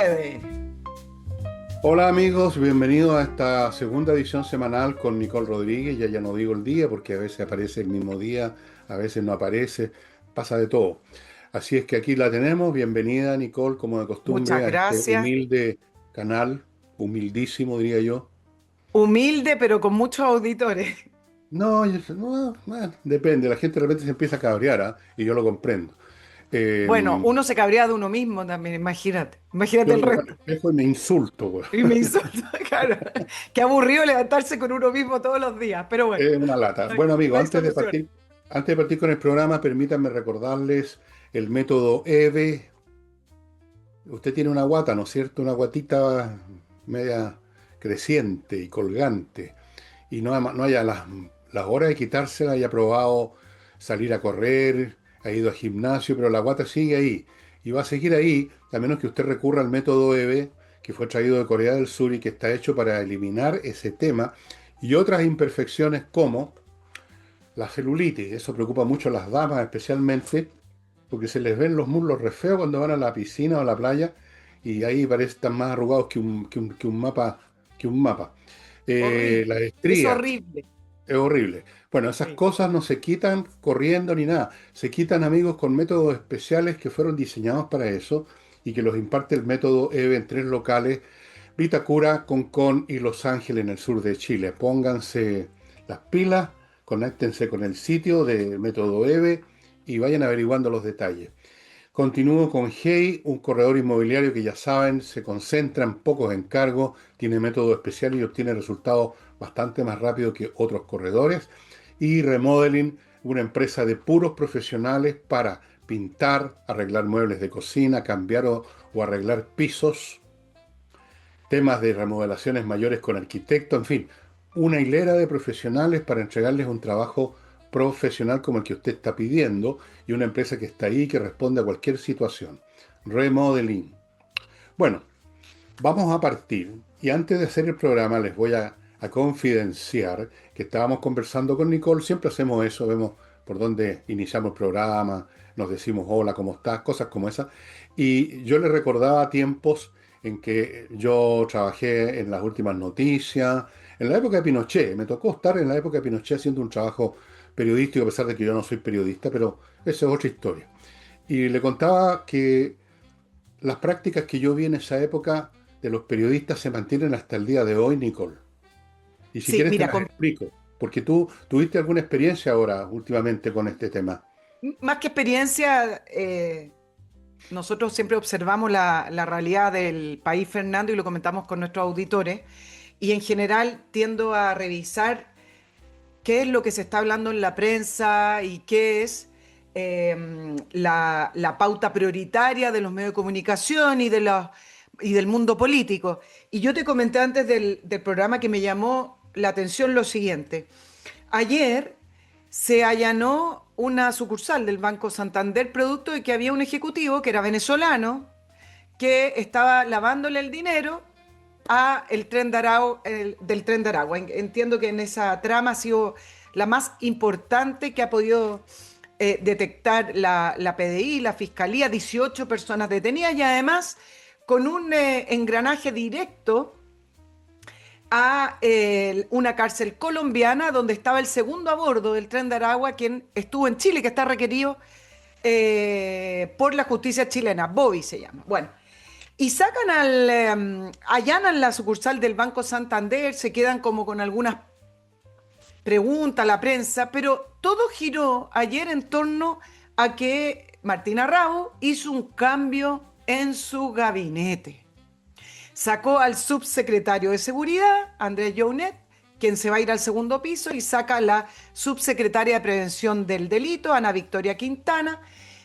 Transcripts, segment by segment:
puede. Hola amigos, bienvenidos a esta segunda edición semanal con Nicole Rodríguez. Ya no digo el día porque a veces aparece el mismo día, a veces no aparece, pasa de todo. Así es que aquí la tenemos. Bienvenida Nicole, como de Muchas costumbre, a este gracias. humilde canal, humildísimo diría yo. Humilde, pero con muchos auditores. No, no, bueno, depende, la gente de repente se empieza a cabrear, ¿ah? Y yo lo comprendo. Eh, Bueno, uno se cabrea de uno mismo también, imagínate. Imagínate yo el me veo al resto. espejo y me insulto, güey. Y me insulta, claro. Qué aburrido levantarse con uno mismo todos los días. Pero bueno, Es una lata. no hay, Bueno, amigo, no hay solución. antes de partir con el programa, permítanme recordarles el método EVE. Usted tiene una guata, ¿no es cierto? Una guatita media creciente y colgante. Y no haya las horas de quitársela, haya probado salir a correr, ha ido al gimnasio, pero la guata sigue ahí. Y va a seguir ahí, a menos que usted recurra al método EVE, que fue traído de Corea del Sur y que está hecho para eliminar ese tema y otras imperfecciones como la celulitis. Eso preocupa mucho a las damas especialmente, porque se les ven los muslos re feos cuando van a la piscina o a la playa y ahí parecen estar más arrugados que un mapa. Horrible. Las Es estrías, horrible. es horrible. Bueno, esas Sí. cosas no se quitan corriendo ni nada. Se quitan, amigos, con métodos especiales que fueron diseñados para eso y que los imparte el método EVE en tres locales: Vitacura, Concón y Los Ángeles, en el sur de Chile. Pónganse las pilas, conéctense con el sitio de método EVE y vayan averiguando los detalles. Continúo con Hey, un corredor inmobiliario que ya saben, se concentra en pocos encargos, tiene método especial y obtiene resultados bastante más rápido que otros corredores. Y Remodeling, una empresa de puros profesionales para pintar, arreglar muebles de cocina, cambiar o arreglar pisos, temas de remodelaciones mayores con arquitecto, en fin, una hilera de profesionales para entregarles un trabajo profesional como el que usted está pidiendo y una empresa que está ahí que responde a cualquier situación. Remodeling. Bueno, vamos a partir y antes de hacer el programa les voy a confidenciar que estábamos conversando con Nicole, siempre hacemos eso, vemos por dónde iniciamos el programa, nos decimos hola, ¿cómo estás? Cosas como esas. Y yo le recordaba tiempos en que yo trabajé en las últimas noticias, en la época de Pinochet, me tocó estar en la época de Pinochet haciendo un trabajo periodístico, a pesar de que yo no soy periodista, pero esa es otra historia. Y le contaba que las prácticas que yo vi en esa época de los periodistas se mantienen hasta el día de hoy, Nicole. Y si Sí, quieres te mira, las explico, porque tú tuviste alguna experiencia ahora últimamente con este tema. más que experiencia, nosotros siempre observamos la realidad del país, Fernando, y lo comentamos con nuestros auditores. Y en general tiendo a revisar qué es lo que se está hablando en la prensa y qué es la pauta prioritaria de los medios de comunicación y del mundo político. Y yo te comenté antes del programa que me llamó la atención lo siguiente. Ayer se allanó una sucursal del Banco Santander producto de que había un ejecutivo que era venezolano que estaba lavándole el dinero a el tren de del tren de Aragua. Entiendo que en esa trama ha sido la más importante que ha podido detectar la PDI, la Fiscalía, 18 personas detenidas y además con un engranaje directo a una cárcel colombiana donde estaba el segundo a bordo del tren de Aragua, quien estuvo en Chile, que está requerido por la justicia chilena, Bobby se llama. Bueno, y allanan la sucursal del Banco Santander, se quedan como con algunas preguntas a la prensa, pero todo giró ayer en torno a que Martina Rabo hizo un cambio en su gabinete. Sacó al subsecretario de Seguridad, Andrés Jounet, quien se va a ir al segundo piso, y saca a la subsecretaria de Prevención del Delito, Ana Victoria Quintana.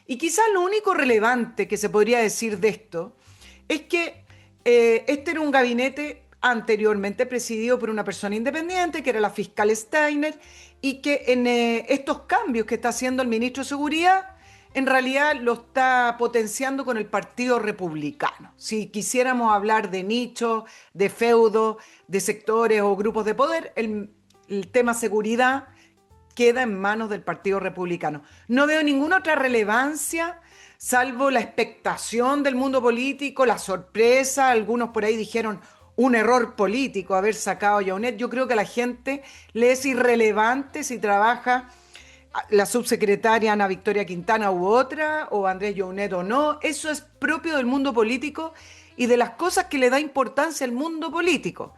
Y quizás lo único relevante que se podría decir de esto es que este era un gabinete anteriormente presidido por una persona independiente, que era la fiscal Steiner, y que en estos cambios que está haciendo el ministro de Seguridad, en realidad lo está potenciando con el Partido Republicano. Si quisiéramos hablar de nichos, de feudos, de sectores o grupos de poder, el tema seguridad queda en manos del Partido Republicano. No veo ninguna otra relevancia, salvo la expectación del mundo político, la sorpresa. Algunos por ahí dijeron un error político haber sacado a Jaunet. Yo creo que a la gente le es irrelevante si trabaja la subsecretaria Ana Victoria Quintana u otra, o Andrés Jaunet o no. Eso es propio del mundo político y de las cosas que le da importancia al mundo político.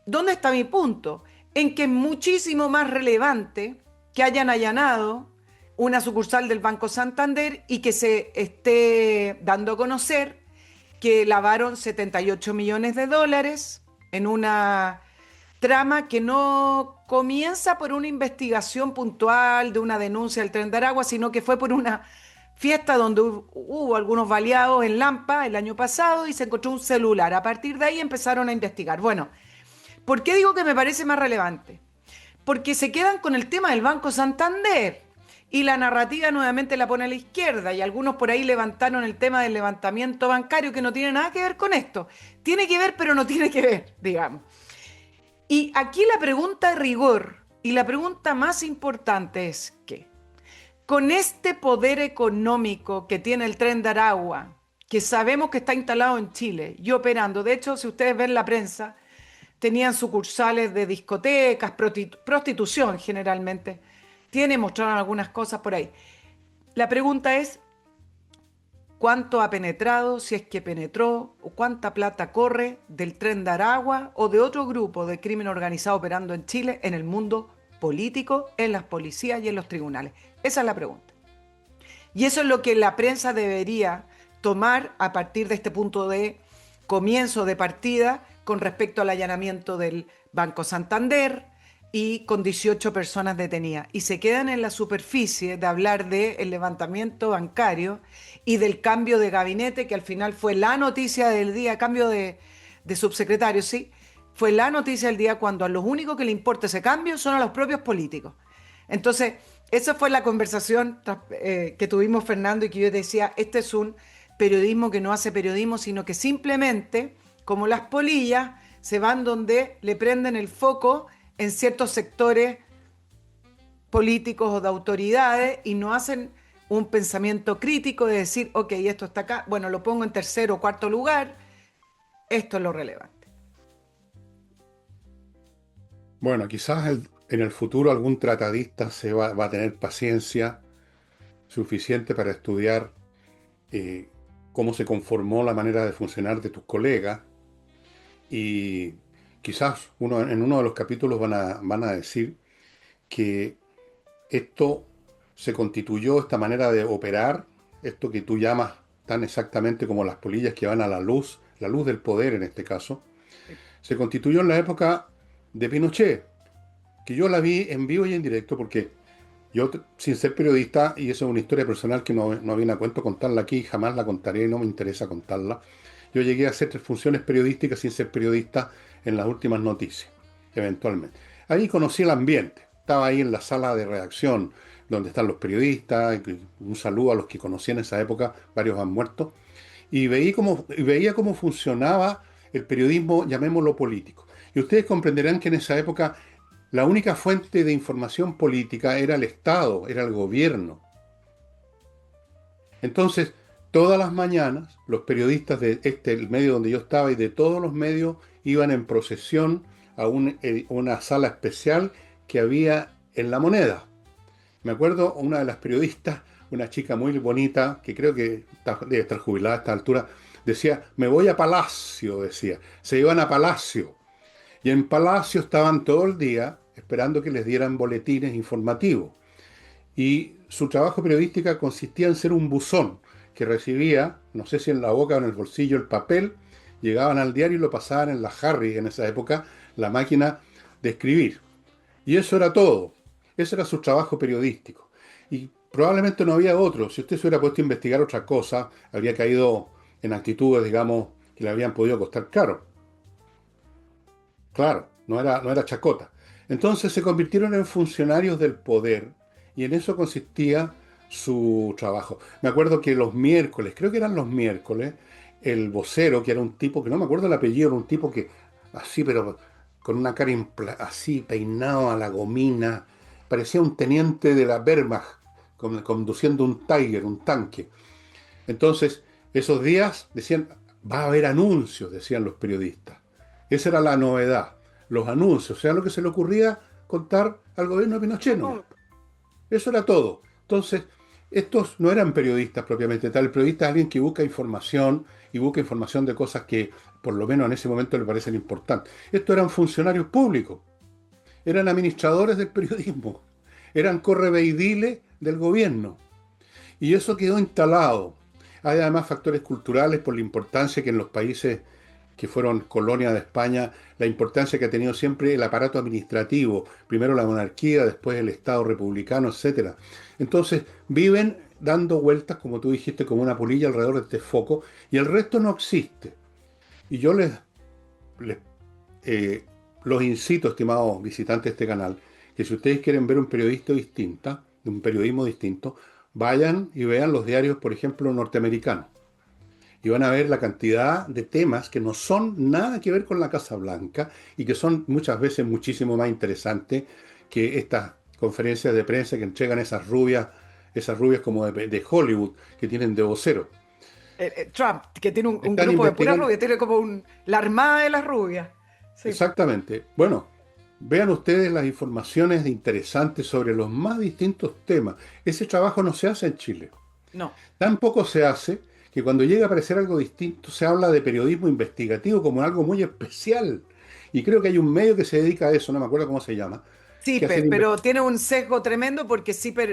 ¿Dónde está mi punto? En que es muchísimo más relevante que hayan allanado una sucursal del Banco Santander y que se esté dando a conocer que lavaron 78 millones de dólares en una trama que no comienza por una investigación puntual de una denuncia del Tren de Aragua, sino que fue por una fiesta donde hubo algunos baleados en Lampa el año pasado y se encontró un celular. A partir de ahí empezaron a investigar. Bueno, ¿por qué digo que me parece más relevante? Porque se quedan con el tema del Banco Santander y la narrativa nuevamente la pone a la izquierda y algunos por ahí levantaron el tema del levantamiento bancario que no tiene nada que ver con esto. Tiene que ver, pero no tiene que ver, digamos. Y aquí la pregunta de rigor y la pregunta más importante es que con este poder económico que tiene el Tren de Aragua, que sabemos que está instalado en Chile y operando, de hecho, si ustedes ven la prensa, tenían sucursales de discotecas, prostitución generalmente. Mostraron algunas cosas por ahí. La pregunta es, ¿cuánto ha penetrado, si es que penetró, o cuánta plata corre del Tren de Aragua o de otro grupo de crimen organizado operando en Chile, en el mundo político, en las policías y en los tribunales? Esa es la pregunta. Y eso es lo que la prensa debería tomar a partir de este punto de comienzo de partida con respecto al allanamiento del Banco Santander y con 18 personas detenidas. Y se quedan en la superficie de hablar del levantamiento bancario y del cambio de gabinete, que al final fue la noticia del día, cambio de subsecretario, sí, fue la noticia del día cuando a los únicos que le importa ese cambio son a los propios políticos. Entonces, esa fue la conversación que tuvimos Fernando y que yo decía, este es un periodismo que no hace periodismo, sino que simplemente, como las polillas, se van donde le prenden el foco en ciertos sectores políticos o de autoridades y no hacen un pensamiento crítico de decir, ok, esto está acá, bueno, lo pongo en tercer o cuarto lugar, esto es lo relevante. Bueno, quizás en el futuro algún tratadista va a tener paciencia suficiente para estudiar eh, cómo se conformó la manera de funcionar de tus colegas y quizás en uno de los capítulos van a decir que esto se constituyó, esta manera de operar, esto que tú llamas tan exactamente como las polillas que van a la luz del poder en este caso, se constituyó en la época de Pinochet, que yo la vi en vivo y en directo porque yo, sin ser periodista, y eso es una historia personal que no viene a cuento contarla aquí, jamás la contaré, no me interesa contarla. Yo llegué a hacer 3 funciones periodísticas sin ser periodista en las últimas noticias, eventualmente. Ahí conocí el ambiente, estaba ahí en la sala de redacción, donde están los periodistas, y un saludo a los que conocí en esa época, varios han muerto, y veía cómo funcionaba el periodismo, llamémoslo político. Y ustedes comprenderán que en esa época la única fuente de información política era el Estado, era el gobierno. Entonces, todas las mañanas, los periodistas de el medio donde yo estaba y de todos los medios iban en procesión a una sala especial que había en La Moneda. Me acuerdo una de las periodistas, una chica muy bonita, que creo que debe estar jubilada a esta altura, decía, me voy a Palacio, decía. Se iban a Palacio. Y en Palacio estaban todo el día esperando que les dieran boletines informativos. Y su trabajo periodística consistía en ser un buzón que recibía, no sé si en la boca o en el bolsillo, el papel, llegaban al diario y lo pasaban en la Harry, en esa época, la máquina de escribir. Y eso era todo. Ese era su trabajo periodístico. Y probablemente no había otro. Si usted se hubiera puesto a investigar otra cosa, habría caído en actitudes, digamos, que le habían podido costar caro. Claro, no era chacota. Entonces se convirtieron en funcionarios del poder y en eso consistía su trabajo. Me acuerdo que los miércoles, creo que eran los miércoles, el vocero, que era un tipo, que no me acuerdo el apellido, era un tipo que así, pero con una cara así, peinado a la gomina, parecía un teniente de la Wehrmacht conduciendo un Tiger, un tanque. Entonces, esos días decían, va a haber anuncios, decían los periodistas. Esa era la novedad, los anuncios, o sea, lo que se le ocurría contar al gobierno de Pinochet nomás. Eso era todo. Entonces, estos no eran periodistas propiamente tal. El periodista es alguien que busca información y busca información de cosas que, por lo menos en ese momento, le parecen importantes. Estos eran funcionarios públicos, eran administradores del periodismo, eran correveidiles del gobierno. Y eso quedó instalado. Hay además factores culturales por la importancia que en los países que fueron colonia de España, la importancia que ha tenido siempre el aparato administrativo, primero la monarquía, después el Estado republicano, etcétera. Entonces viven dando vueltas, como tú dijiste, como una polilla alrededor de este foco, y el resto no existe. Y yo les los incito, estimados visitantes de este canal, que si ustedes quieren ver un periodista distinta, un periodismo distinto, vayan y vean los diarios, por ejemplo, norteamericanos. Y van a ver la cantidad de temas que no son nada que ver con la Casa Blanca y que son muchas veces muchísimo más interesantes que estas conferencias de prensa que entregan esas rubias como de Hollywood, que tienen de vocero. Trump, que tiene un Están grupo de puras investigando. rubias, tiene como la armada de las rubias. Sí, Exactamente. Bueno, vean ustedes las informaciones interesantes sobre los más distintos temas. Ese trabajo no se hace en Chile. no. Tampoco se hace que cuando llega a aparecer algo distinto se habla de periodismo investigativo como algo muy especial. Y creo que hay un medio que se dedica a eso, no me acuerdo cómo se llama, que hace CIPER, pero tiene un sesgo tremendo porque CIPER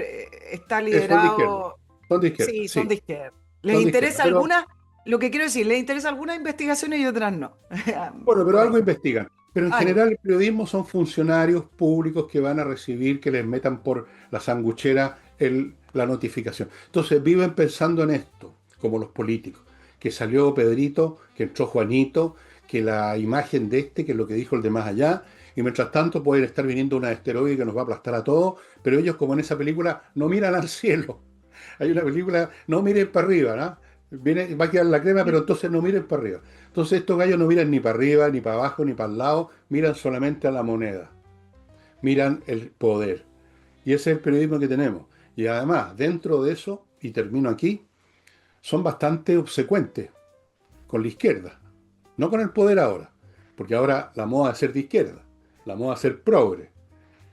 está son de izquierda. liderado, Son de izquierda, sí, son sí, de izquierda. Les son de izquierda. interesa Pero algunas, lo que quiero decir, les interesa algunas investigaciones y otras no. bueno, pero Por ahí. algo investigan. Pero en Algo. general el periodismo son funcionarios públicos que van a recibir, que les metan por la sanguchera la notificación. Entonces viven pensando en esto, como los políticos, que salió Pedrito, que entró Juanito, que la imagen de este, que es lo que dijo el de más allá, y mientras tanto puede estar viniendo una asteroide que nos va a aplastar a todos, pero ellos como en esa película no miran al cielo. Hay una película, no miren para arriba, ¿no? Viene, va a quedar la crema, pero entonces no miren para arriba. Entonces estos gallos no miran ni para arriba, ni para abajo, ni para el lado, miran solamente a la moneda, miran el poder. Y ese es el periodismo que tenemos. Y además, dentro de eso, y termino aquí, son bastante obsecuentes con la izquierda, no con el poder ahora, porque ahora la moda es ser de izquierda, la moda es ser progre.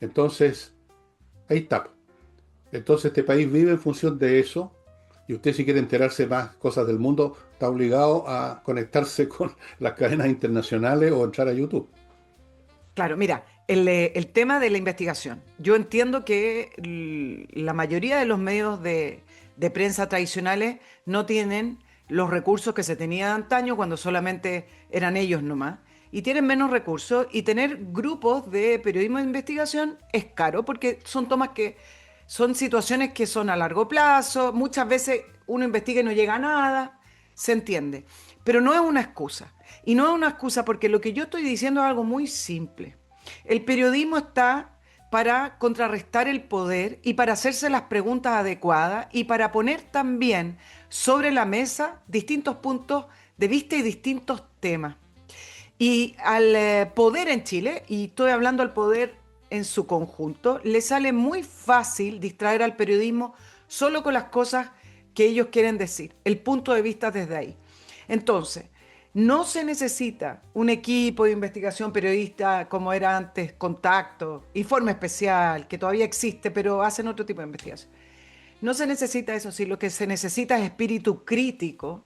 Entonces, ahí está. Entonces este país vive en función de eso y usted si quiere enterarse más cosas del mundo está obligado a conectarse con las cadenas internacionales o entrar a YouTube. Claro, mira, el tema de la investigación. Yo entiendo que la mayoría de los medios de prensa tradicionales no tienen los recursos que se tenían antaño cuando solamente eran ellos nomás. Y tienen menos recursos y tener grupos de periodismo de investigación es caro porque son tomas que son situaciones que son a largo plazo. Muchas veces uno investiga y no llega a nada, se entiende. Pero no es una excusa. Y no es una excusa porque lo que yo estoy diciendo es algo muy simple. El periodismo está para contrarrestar el poder y para hacerse las preguntas adecuadas y para poner también sobre la mesa distintos puntos de vista y distintos temas. Y al poder en Chile, y estoy hablando al poder en su conjunto, le sale muy fácil distraer al periodismo solo con las cosas que ellos quieren decir, el punto de vista desde ahí. Entonces, no se necesita un equipo de investigación periodista como era antes, Contacto, Informe Especial, que todavía existe, pero hacen otro tipo de investigación. No se necesita eso, sí, lo que se necesita es espíritu crítico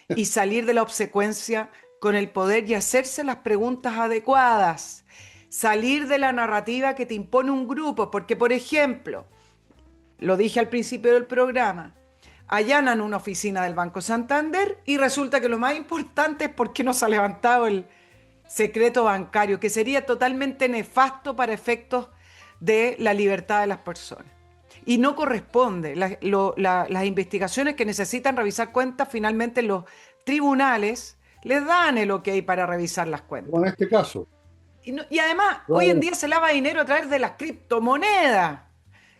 y salir de la obsecuencia con el poder y hacerse las preguntas adecuadas. Salir de la narrativa que te impone un grupo, porque por ejemplo, lo dije al principio del programa, allanan una oficina del Banco Santander y resulta que lo más importante es por qué no se ha levantado el secreto bancario, que sería totalmente nefasto para efectos de la libertad de las personas. Y no corresponde. Las investigaciones que necesitan revisar cuentas, finalmente los tribunales les dan el ok para revisar las cuentas. Como en este caso. Y además, hoy en Bueno, día se lava dinero a través de las criptomonedas.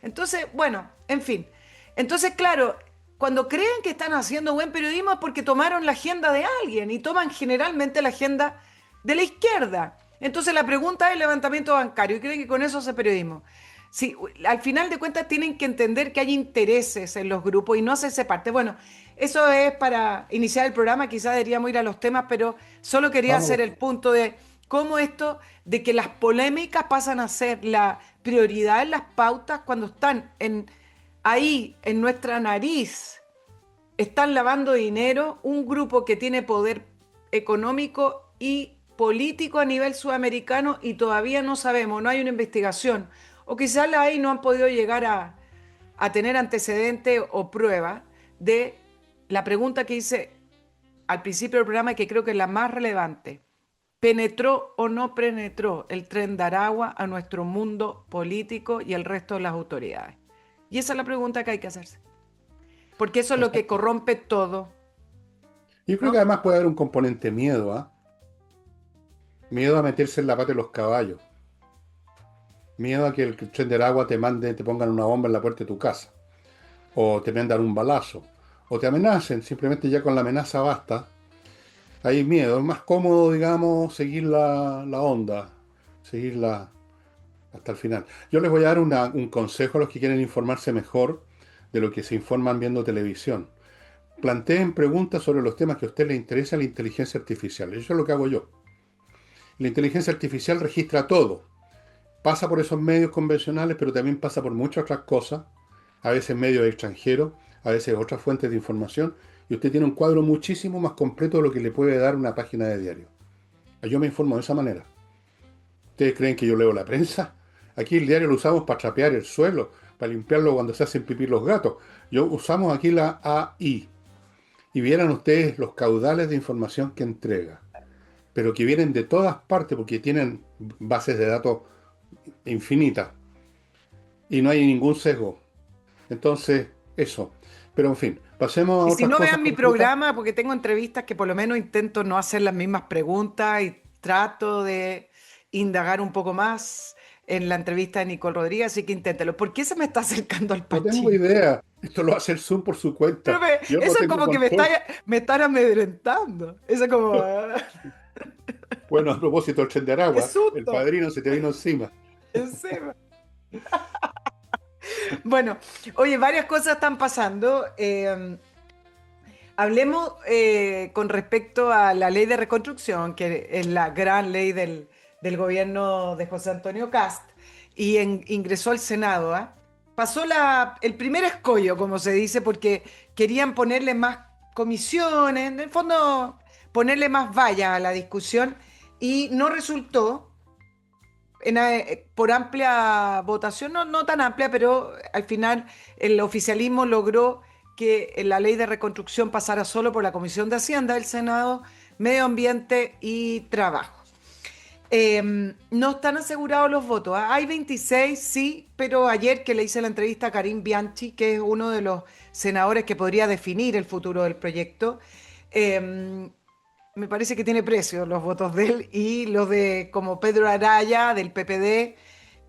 Entonces, bueno, en fin. Entonces, claro, cuando creen que están haciendo buen periodismo es porque tomaron la agenda de alguien y toman generalmente la agenda de la izquierda. Entonces la pregunta es el levantamiento bancario y creen que con eso hace periodismo. Sí, al final de cuentas tienen que entender que hay intereses en los grupos y no hacerse parte. Bueno, eso es para iniciar el programa, quizás deberíamos ir a los temas, pero solo quería Vamos a hacer los el punto de cómo esto, de que las polémicas pasan a ser la prioridad en las pautas cuando están ahí en nuestra nariz, están lavando dinero, un grupo que tiene poder económico y político a nivel sudamericano y todavía no sabemos, no hay una investigación. O quizás la hay y no han podido llegar a tener antecedentes o pruebas de la pregunta que hice al principio del programa y que creo que es la más relevante. ¿Penetró o no penetró el tren de Aragua a nuestro mundo político y el resto de las autoridades? Y esa es la pregunta que hay que hacerse. Porque eso es lo que Exacto. corrompe todo, Yo creo que ¿no? además puede haber un componente miedo, ¿ah? Miedo a meterse en la pata de los caballos. Miedo a que el tren del agua te mande, te pongan una bomba en la puerta de tu casa. O te mandan un balazo. O te amenacen, simplemente ya con la amenaza basta. Hay miedo, es más cómodo, digamos, seguir la onda, seguirla hasta el final. Yo les voy a dar un consejo a los que quieren informarse mejor de lo que se informan viendo televisión. Planteen preguntas sobre los temas que a usted le interesa la inteligencia artificial. Eso es lo que hago yo. La inteligencia artificial registra todo. Pasa por esos medios convencionales, pero también pasa por muchas otras cosas, a veces medios extranjeros, a veces otras fuentes de información, y usted tiene un cuadro muchísimo más completo de lo que le puede dar una página de diario. Yo me informo de esa manera. ¿Ustedes creen que yo leo la prensa? Aquí el diario lo usamos para trapear el suelo, para limpiarlo cuando se hacen pipí los gatos. Yo usamos aquí la AI. Y vieran ustedes los caudales de información que entrega, pero que vienen de todas partes porque tienen bases de datos infinitas y no hay ningún sesgo. Entonces, eso. Pero en fin, pasemos a Y si otras no cosas vean mi concretas. programa, porque tengo entrevistas que por lo menos intento no hacer las mismas preguntas y trato de indagar un poco más en la entrevista de Nicole Rodríguez, así que inténtelo. ¿Por qué se me está acercando al No tengo Pachín? idea. Esto lo hace el Zoom por su Pero cuenta. Yo no eso es tengo como que control. me están amedrentando. Eso es como... Bueno, a propósito del tren de ¡Qué Aragua, el susto! padrino se te vino encima. Encima. Bueno, oye, varias cosas están pasando. Hablemos con respecto a la ley de reconstrucción, que es la gran ley del gobierno de José Antonio Cast, y ingresó al Senado, ¿ah? Pasó el primer escollo, como se dice, porque querían ponerle más comisiones, en el fondo ponerle más vallas a la discusión, y no resultó por amplia votación, no tan amplia, pero al final el oficialismo logró que la ley de reconstrucción pasara solo por la Comisión de Hacienda del Senado, Medio Ambiente y Trabajo. No están asegurados los votos. ¿Ah? Hay 26, sí, pero ayer que le hice la entrevista a Karim Bianchi, que es uno de los senadores que podría definir el futuro del proyecto, eh, me parece que tiene precio los votos de él y los de como Pedro Araya del PPD,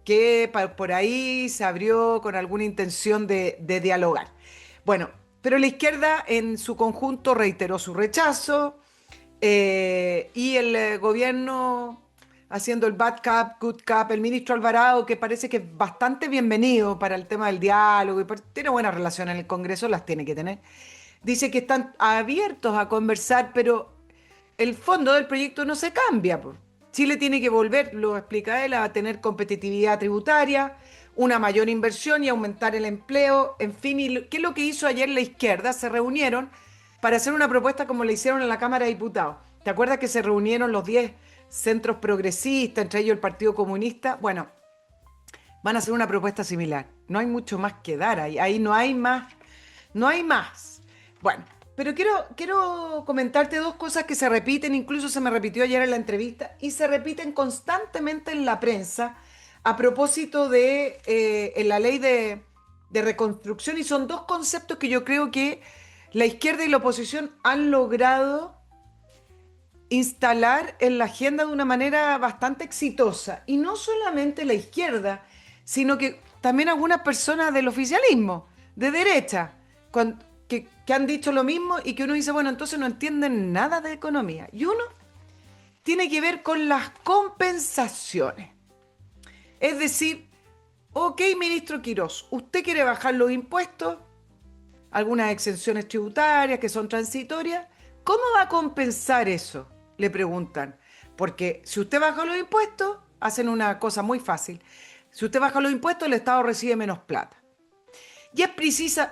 que por ahí se abrió con alguna intención de dialogar. Bueno, pero la izquierda en su conjunto reiteró su rechazo y el gobierno haciendo el bad cap, good cap, el ministro Alvarado, que parece que es bastante bienvenido para el tema del diálogo y tiene buenas relaciones en el Congreso, las tiene que tener. Dice que están abiertos a conversar, pero el fondo del proyecto no se cambia, po. Chile tiene que volver, lo explica él, a tener competitividad tributaria, una mayor inversión y aumentar el empleo, en fin, ¿qué es lo que hizo ayer la izquierda? Se reunieron para hacer una propuesta como le hicieron en la Cámara de Diputados. ¿Te acuerdas que se reunieron los 10 centros progresistas, entre ellos el Partido Comunista? Bueno, van a hacer una propuesta similar. No hay mucho más que dar ahí no hay más, no hay más. Bueno, pero quiero comentarte dos cosas que se repiten, incluso se me repitió ayer en la entrevista, y se repiten constantemente en la prensa a propósito de en la ley de reconstrucción, y son dos conceptos que yo creo que la izquierda y la oposición han logrado instalar en la agenda de una manera bastante exitosa. Y no solamente la izquierda, sino que también algunas personas del oficialismo, de derecha, que han dicho lo mismo y que uno dice, bueno, entonces no entienden nada de economía. Y uno tiene que ver con las compensaciones. Es decir, ok, ministro Quirós, ¿usted quiere bajar los impuestos? Algunas exenciones tributarias que son transitorias. ¿Cómo va a compensar eso? Le preguntan. Porque si usted baja los impuestos, hacen una cosa muy fácil. Si usted baja los impuestos, el Estado recibe menos plata. Y es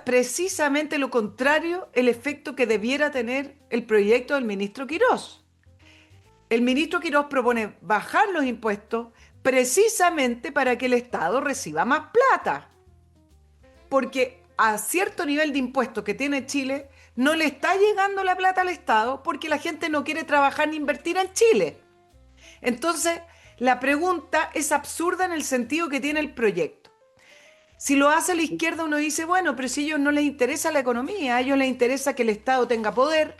precisamente lo contrario el efecto que debiera tener el proyecto del ministro Quirós. El ministro Quirós propone bajar los impuestos precisamente para que el Estado reciba más plata. Porque a cierto nivel de impuestos que tiene Chile, no le está llegando la plata al Estado porque la gente no quiere trabajar ni invertir en Chile. Entonces, la pregunta es absurda en el sentido que tiene el proyecto. Si lo hace la izquierda, uno dice, bueno, pero si a ellos no les interesa la economía, a ellos les interesa que el Estado tenga poder,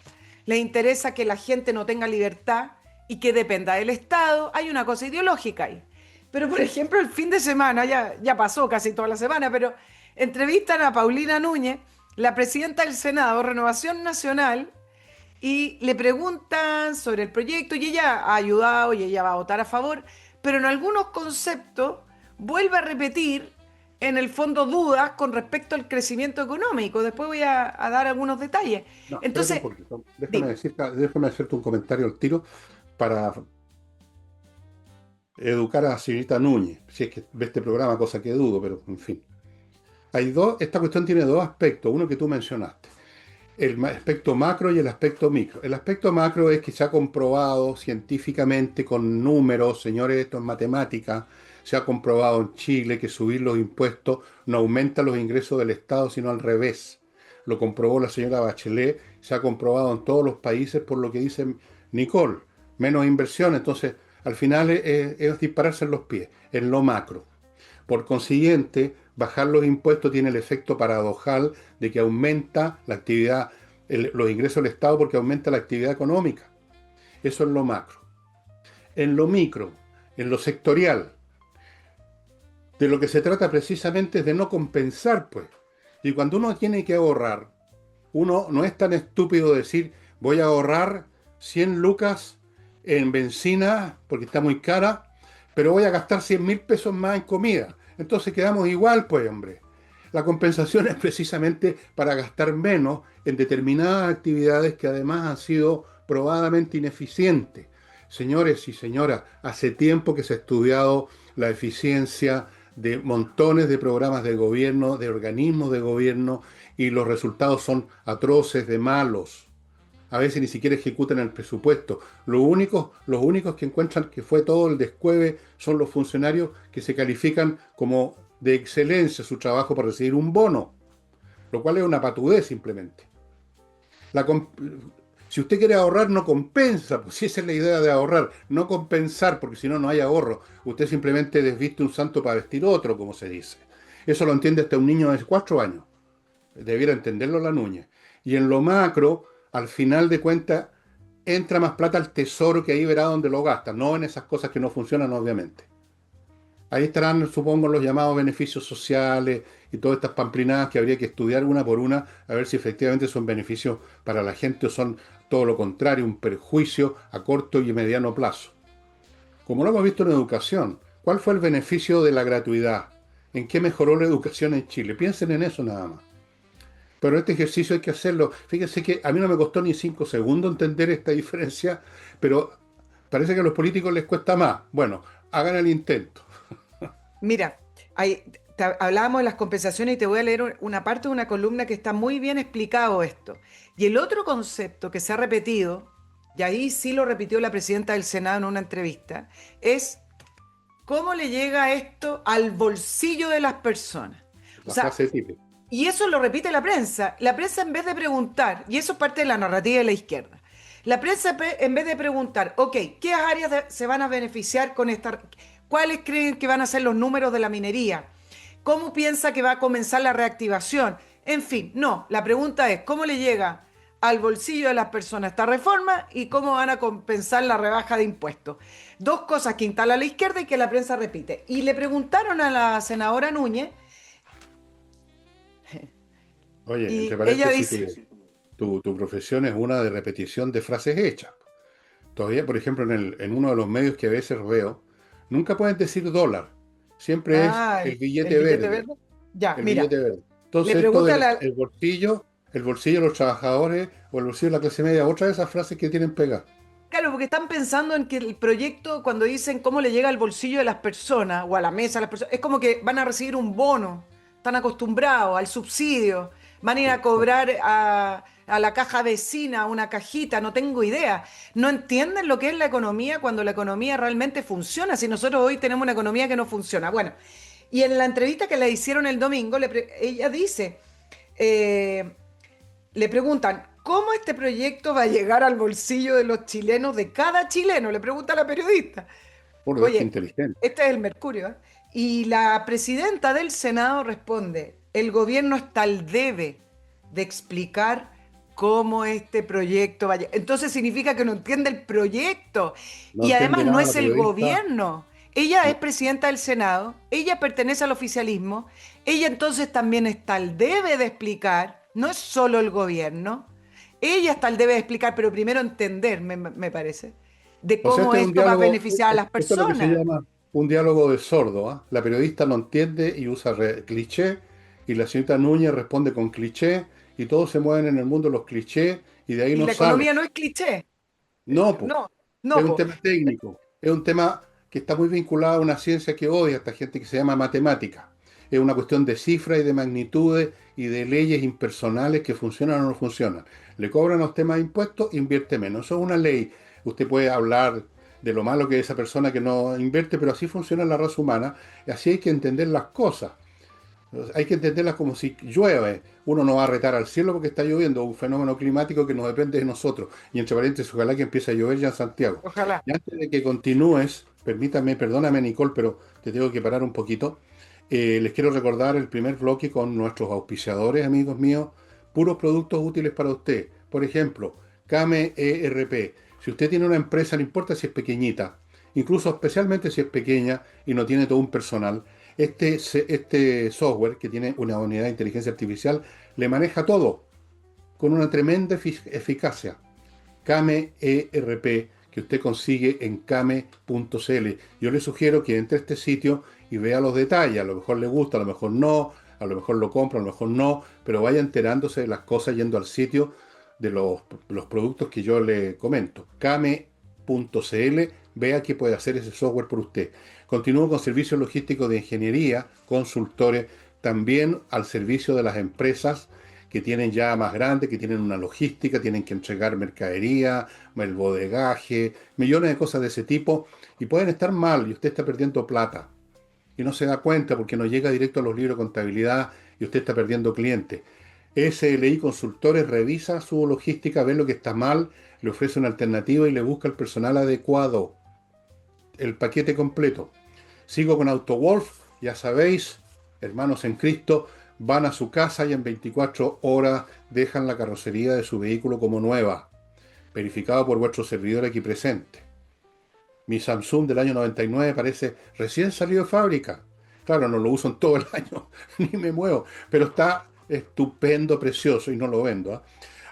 les interesa que la gente no tenga libertad y que dependa del Estado. Hay una cosa ideológica ahí. Pero, por ejemplo, el fin de semana, ya pasó casi toda la semana, pero entrevistan a Paulina Núñez, la presidenta del Senado, Renovación Nacional, y le preguntan sobre el proyecto y ella ha ayudado y ella va a votar a favor, pero en algunos conceptos vuelve a repetir en el fondo dudas con respecto al crecimiento económico. Después voy a dar algunos detalles. No, espérate un Entonces, poquito. dime. Déjame hacerte un comentario al tiro para educar a la señorita Núñez, si es que ve este programa, cosa que dudo, pero en fin. Esta cuestión tiene dos aspectos, uno que tú mencionaste, el aspecto macro y el aspecto micro. El aspecto macro es que se ha comprobado científicamente con números, señores, esto es matemática, se ha comprobado en Chile que subir los impuestos no aumenta los ingresos del Estado, sino al revés. Lo comprobó la señora Bachelet, se ha comprobado en todos los países por lo que dice Nicole, menos inversión, entonces al final es dispararse en los pies, en lo macro. Por consiguiente, bajar los impuestos tiene el efecto paradojal de que aumenta la actividad, los ingresos del Estado porque aumenta la actividad económica. Eso es lo macro. En lo micro, en lo sectorial, de lo que se trata precisamente es de no compensar, pues. Y cuando uno tiene que ahorrar, uno no es tan estúpido decir, voy a ahorrar 100 lucas en benzina porque está muy cara, pero voy a gastar 100.000 pesos más en comida. Entonces quedamos igual, pues, hombre. La compensación es precisamente para gastar menos en determinadas actividades que además han sido probadamente ineficientes. Señores y señoras, hace tiempo que se ha estudiado la eficiencia de montones de programas de gobierno, de organismos de gobierno, y los resultados son atroces de malos. A veces ni siquiera ejecutan el presupuesto. Los únicos que encuentran que fue todo el descueve son los funcionarios que se califican como de excelencia su trabajo para recibir un bono, lo cual es una patudez simplemente. La si usted quiere ahorrar, no compensa, pues si esa es la idea de ahorrar, no compensar, porque si no, no hay ahorro. Usted simplemente desviste un santo para vestir otro, como se dice. Eso lo entiende hasta un niño de 4 años. Debiera entenderlo la Núñez. Y en lo macro, al final de cuentas, entra más plata al tesoro que ahí verá dónde lo gasta, no en esas cosas que no funcionan, obviamente. Ahí estarán, supongo, los llamados beneficios sociales y todas estas pamplinadas que habría que estudiar una por una a ver si efectivamente son beneficios para la gente o son todo lo contrario, un perjuicio a corto y mediano plazo. Como lo hemos visto en educación, ¿cuál fue el beneficio de la gratuidad? ¿En qué mejoró la educación en Chile? Piensen en eso nada más. Pero este ejercicio hay que hacerlo. Fíjense que a mí no me costó ni 5 segundos entender esta diferencia, pero parece que a los políticos les cuesta más. Bueno, hagan el intento. Mira, hablábamos de las compensaciones y te voy a leer una parte de una columna que está muy bien explicado esto. Y el otro concepto que se ha repetido, y ahí sí lo repitió la presidenta del Senado en una entrevista, es cómo le llega esto al bolsillo de las personas. O La sea, frase típica. y eso lo repite la prensa en vez de preguntar, y eso es parte de la narrativa de la izquierda, la prensa en vez de preguntar, ok, ¿qué áreas se van a beneficiar con esta? ¿Cuáles creen que van a ser los números de la minería? ¿Cómo piensa que va a comenzar la reactivación? En fin, no, la pregunta es, ¿cómo le llega al bolsillo de las personas esta reforma y cómo van a compensar la rebaja de impuestos? Dos cosas que instala la izquierda y que la prensa repite. Y le preguntaron a la senadora Núñez Oye, entre y ella paréntesis, dice, tu profesión es una de repetición de frases hechas. Todavía, por ejemplo, en uno de los medios que a veces veo, nunca pueden decir dólar, siempre es Ah, el el billete billete verde, verde. Ya, el mira, billete verde. le Entonces, esto pregunta a del la, el bolsillo de los trabajadores o el bolsillo de la clase media, otra de esas frases que tienen pegadas. claro, porque están pensando en que el proyecto, cuando dicen cómo le llega al bolsillo de las personas o a la mesa de las personas, es como que van a recibir un bono, están acostumbrados al subsidio, van a ir a cobrar a la caja vecina, una cajita, no tengo idea. No entienden lo que es la economía cuando la economía realmente funciona, si nosotros hoy tenemos una economía que no funciona. Bueno, y en la entrevista que le hicieron el domingo, ella dice, eh, le preguntan, ¿cómo este proyecto va a llegar al bolsillo de los chilenos, de cada chileno? Le pregunta la periodista. Por Dios, qué Oye, inteligente. este es el Mercurio, ¿eh? Y la presidenta del Senado responde, el gobierno está al debe de explicar cómo este proyecto va a llegar. Entonces significa que no entiende el proyecto. No Y entiende además no nada la es el periodista. gobierno. Ella es No. presidenta del Senado, ella pertenece al oficialismo, ella entonces también está al debe de explicar, no es solo el gobierno, ella está al debe de explicar, pero primero entender, me parece, de O sea, cómo este es un esto va a diálogo, beneficiar a las esto es lo que se personas. llama un diálogo de sordo, ¿ah? La periodista no entiende y usa cliché, y la señorita Núñez responde con cliché, y todos se mueven en el mundo de los clichés, y de ahí Y no la salen. economía no es cliché. No, po. No, Es no, un po. tema técnico, es un tema que está muy vinculado a una ciencia que odia a esta gente que se llama matemática. Es una cuestión de cifras y de magnitudes y de leyes impersonales que funcionan o no funcionan. Le cobran a usted más impuestos, invierte menos. Eso es una ley. Usted puede hablar de lo malo que es esa persona que no invierte, pero así funciona la raza humana y así hay que entender las cosas. Hay que entenderlas como si llueve. Uno no va a retar al cielo porque está lloviendo, un fenómeno climático que no depende de nosotros. Y entre paréntesis, ojalá que empiece a llover ya en Santiago. Ojalá. Y antes de que continúes, permítame, perdóname Nicole, pero te tengo que parar un poquito. Les quiero recordar el primer bloque con nuestros auspiciadores, amigos míos, puros productos útiles para usted. Por ejemplo, Kame ERP. Si usted tiene una empresa, no importa si es pequeñita, incluso especialmente si es pequeña y no tiene todo un personal, este software que tiene una unidad de inteligencia artificial le maneja todo con una tremenda eficacia. Kame ERP que usted consigue en kame.cl. Yo le sugiero que entre a este sitio y vea los detalles. A lo mejor le gusta, a lo mejor no, a lo mejor lo compra, a lo mejor no, pero vaya enterándose de las cosas yendo al sitio de los productos que yo le comento. Kame.cl, vea qué puede hacer ese software por usted. Continúo con servicios logísticos de ingeniería, consultores, también al servicio de las empresas que tienen ya más grandes, que tienen una logística, tienen que entregar mercadería, el bodegaje, millones de cosas de ese tipo, y pueden estar mal y usted está perdiendo plata. Y no se da cuenta porque no llega directo a los libros de contabilidad y usted está perdiendo clientes. SLI Consultores revisa su logística, ve lo que está mal, le ofrece una alternativa y le busca el personal adecuado, el paquete completo. Sigo con AutoWolf, ya sabéis, hermanos en Cristo, van a su casa y en 24 horas dejan la carrocería de su vehículo como nueva, verificado por vuestro servidor aquí presente. Mi Samsung del año 99 parece recién salido de fábrica. Claro, no lo uso en todo el año, ni me muevo, pero está estupendo, precioso y no lo vendo. ¿Ah?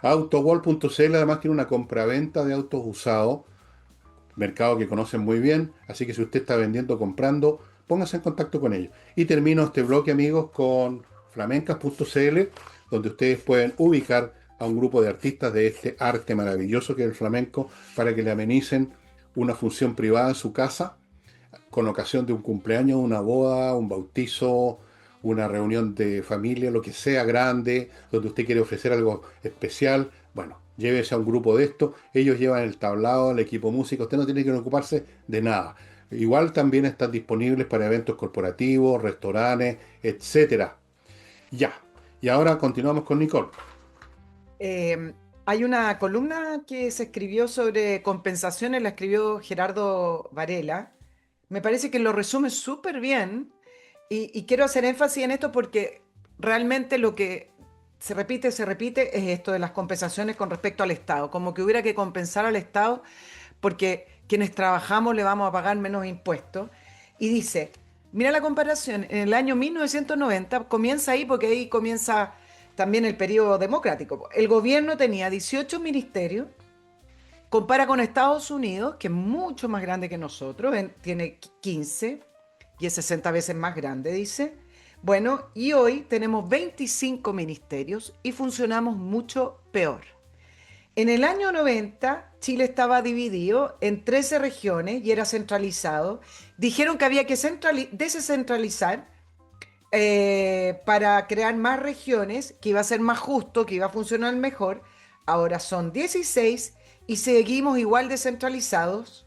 AutoWall.cl además tiene una compraventa de autos usados, mercado que conocen muy bien, así que si usted está vendiendo o comprando, póngase en contacto con ellos. Y termino este bloque, amigos, con flamencas.cl, donde ustedes pueden ubicar a un grupo de artistas de este arte maravilloso que es el flamenco, para que le amenicen una función privada en su casa, con ocasión de un cumpleaños, una boda, un bautizo, una reunión de familia, lo que sea grande, donde usted quiere ofrecer algo especial. Bueno, llévese a un grupo de esto, ellos llevan el tablado, el equipo músico, usted no tiene que ocuparse de nada. Igual también están disponibles para eventos corporativos, restaurantes, etcétera. Ya. Y ahora continuamos con Nicole. Hay una columna que se escribió sobre compensaciones, la escribió Gerardo Varela. Me parece que lo resume súper bien y quiero hacer énfasis en esto porque realmente lo que se repite es esto de las compensaciones con respecto al Estado, como que hubiera que compensar al Estado porque quienes trabajamos le vamos a pagar menos impuestos. Y dice, mira la comparación, en el año 1990 comienza ahí porque ahí comienza también el periodo democrático. El gobierno tenía 18 ministerios, compara con Estados Unidos, que es mucho más grande que nosotros, tiene 15. y es 60 veces más grande, dice. Bueno, y hoy tenemos 25 ministerios y funcionamos mucho peor. En el año 90, Chile estaba dividido en 13 regiones y era centralizado. Dijeron que había que descentralizar para crear más regiones, que iba a ser más justo, que iba a funcionar mejor. Ahora son 16 y seguimos igual descentralizados.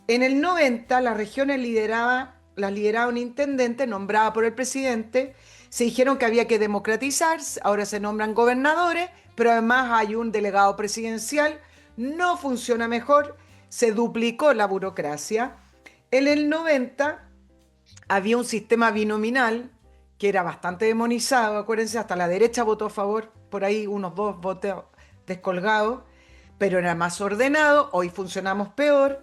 En el 90 las regiones las lideraba un intendente nombrado por el presidente. Se dijeron que había que democratizar, ahora se nombran gobernadores, pero además hay un delegado presidencial. No funciona mejor, se duplicó la burocracia. En el 90 había un sistema binominal que era bastante demonizado, acuérdense, hasta la derecha votó a favor, por ahí unos dos votos descolgados, pero era más ordenado, hoy funcionamos peor.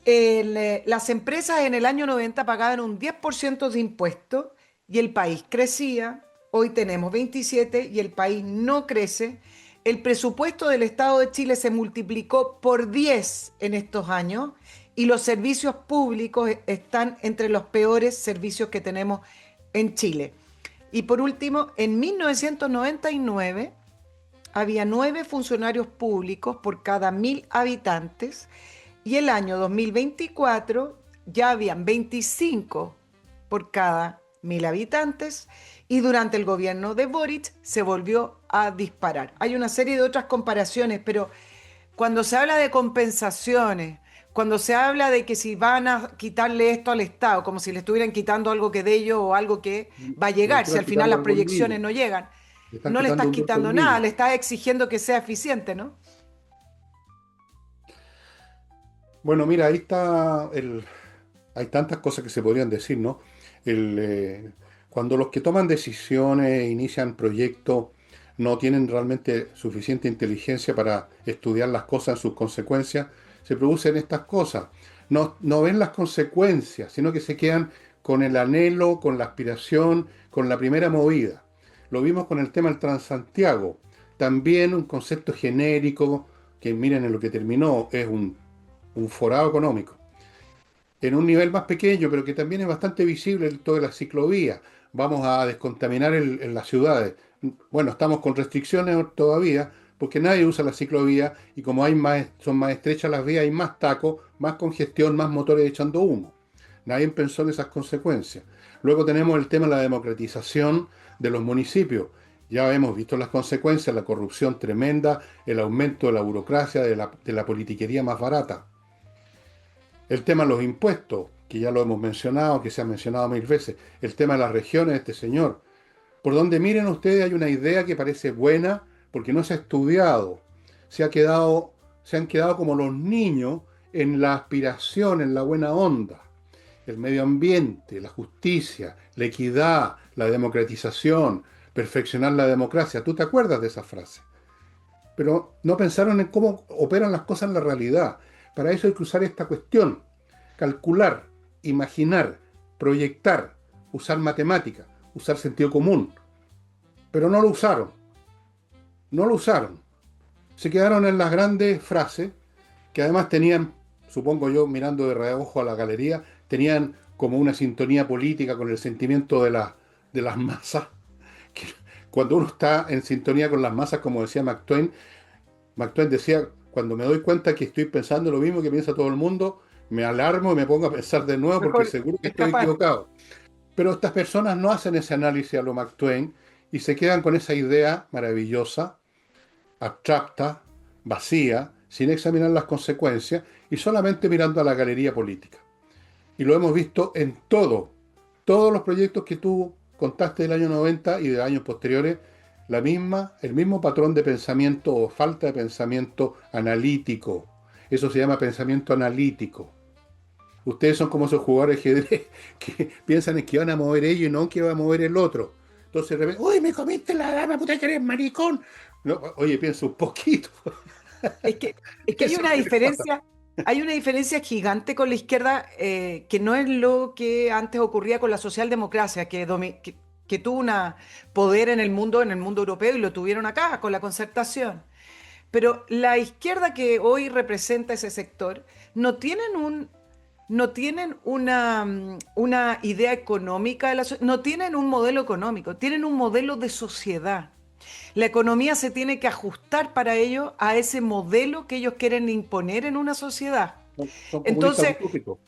Las empresas en el año 90 pagaban un 10% de impuestos y el país crecía. Hoy tenemos 27 y el país no crece. El presupuesto del Estado de Chile se multiplicó por 10 en estos años y los servicios públicos están entre los peores servicios que tenemos en Chile. Y por último, en 1999 había 9 funcionarios públicos por cada 1.000 habitantes y el año 2024 ya habían 25 por cada 1.000 habitantes y durante el gobierno de Boric se volvió a disparar. Hay una serie de otras comparaciones, pero cuando se habla de compensaciones, cuando se habla de que si van a quitarle esto al Estado, como si le estuvieran quitando algo que de ellos o algo que va a Le llegar, si están al final quitando las algún proyecciones niño, no llegan, le están no le quitando estás un voto a quitando un nada, niño. le estás exigiendo que sea eficiente, ¿no? Bueno, mira, ahí está hay tantas cosas que se podrían decir, ¿no? El, eh, Cuando los que toman decisiones, inician proyectos, no tienen realmente suficiente inteligencia para estudiar las cosas en sus consecuencias, se producen estas cosas. No, no ven las consecuencias, sino que se quedan con el anhelo, con la aspiración, con la primera movida. Lo vimos con el tema del Transantiago. También un concepto genérico que miren en lo que terminó, es un forado económico en un nivel más pequeño, pero que también es bastante visible en toda la ciclovía. Vamos a descontaminar en las ciudades. Bueno, estamos con restricciones todavía, porque nadie usa la ciclovía y como son más estrechas las vías, hay más tacos, más congestión, más motores echando humo. Nadie pensó en esas consecuencias. Luego tenemos el tema de la democratización de los municipios. Ya hemos visto las consecuencias, la corrupción tremenda, el aumento de la burocracia, de la politiquería más barata. El tema de los impuestos, que ya lo hemos mencionado, que se ha mencionado 1.000 veces. El tema de las regiones de este señor. Por donde miren ustedes hay una idea que parece buena porque no se ha estudiado. Se han quedado como los niños en la aspiración, en la buena onda. El medio ambiente, la justicia, la equidad, la democratización, perfeccionar la democracia. ¿Tú te acuerdas de esa frase? Pero no pensaron en cómo operan las cosas en la realidad. Para eso hay que usar esta cuestión, calcular, imaginar, proyectar, usar matemática, usar sentido común. Pero no lo usaron, no lo usaron. Se quedaron en las grandes frases que además tenían, supongo yo, mirando de reojo a la galería, tenían como una sintonía política con el sentimiento de las masas. Que cuando uno está en sintonía con las masas, como decía Mark Twain decía, cuando me doy cuenta que estoy pensando lo mismo que piensa todo el mundo, me alarmo y me pongo a pensar de nuevo porque Mejor seguro que estoy escapar. equivocado. Pero estas personas no hacen ese análisis a lo Mark Twain y se quedan con esa idea maravillosa, abstracta, vacía, sin examinar las consecuencias y solamente mirando a la galería política. Y lo hemos visto en todos los proyectos que tú contaste del año 90 y de años posteriores, el mismo patrón de pensamiento o falta de pensamiento analítico. Eso se llama pensamiento analítico. Ustedes son como esos jugadores de ajedrez que piensan en que van a mover ellos y no en que va a mover el otro. Entonces de repente, uy, me comiste la dama, puta que eres maricón. No, oye, piensa un poquito. Es que, es que Eso es lo que les pasa. hay una diferencia gigante con la izquierda que no es lo que antes ocurría con la socialdemocracia, que tuvo un poder en el mundo europeo y lo tuvieron acá con la concertación. Pero la izquierda que hoy representa ese sector no tienen no tienen una idea económica de no tienen un modelo económico, tienen un modelo de sociedad. La economía se tiene que ajustar para ello a ese modelo que ellos quieren imponer en una sociedad. Son comunistas Entonces, utópicos.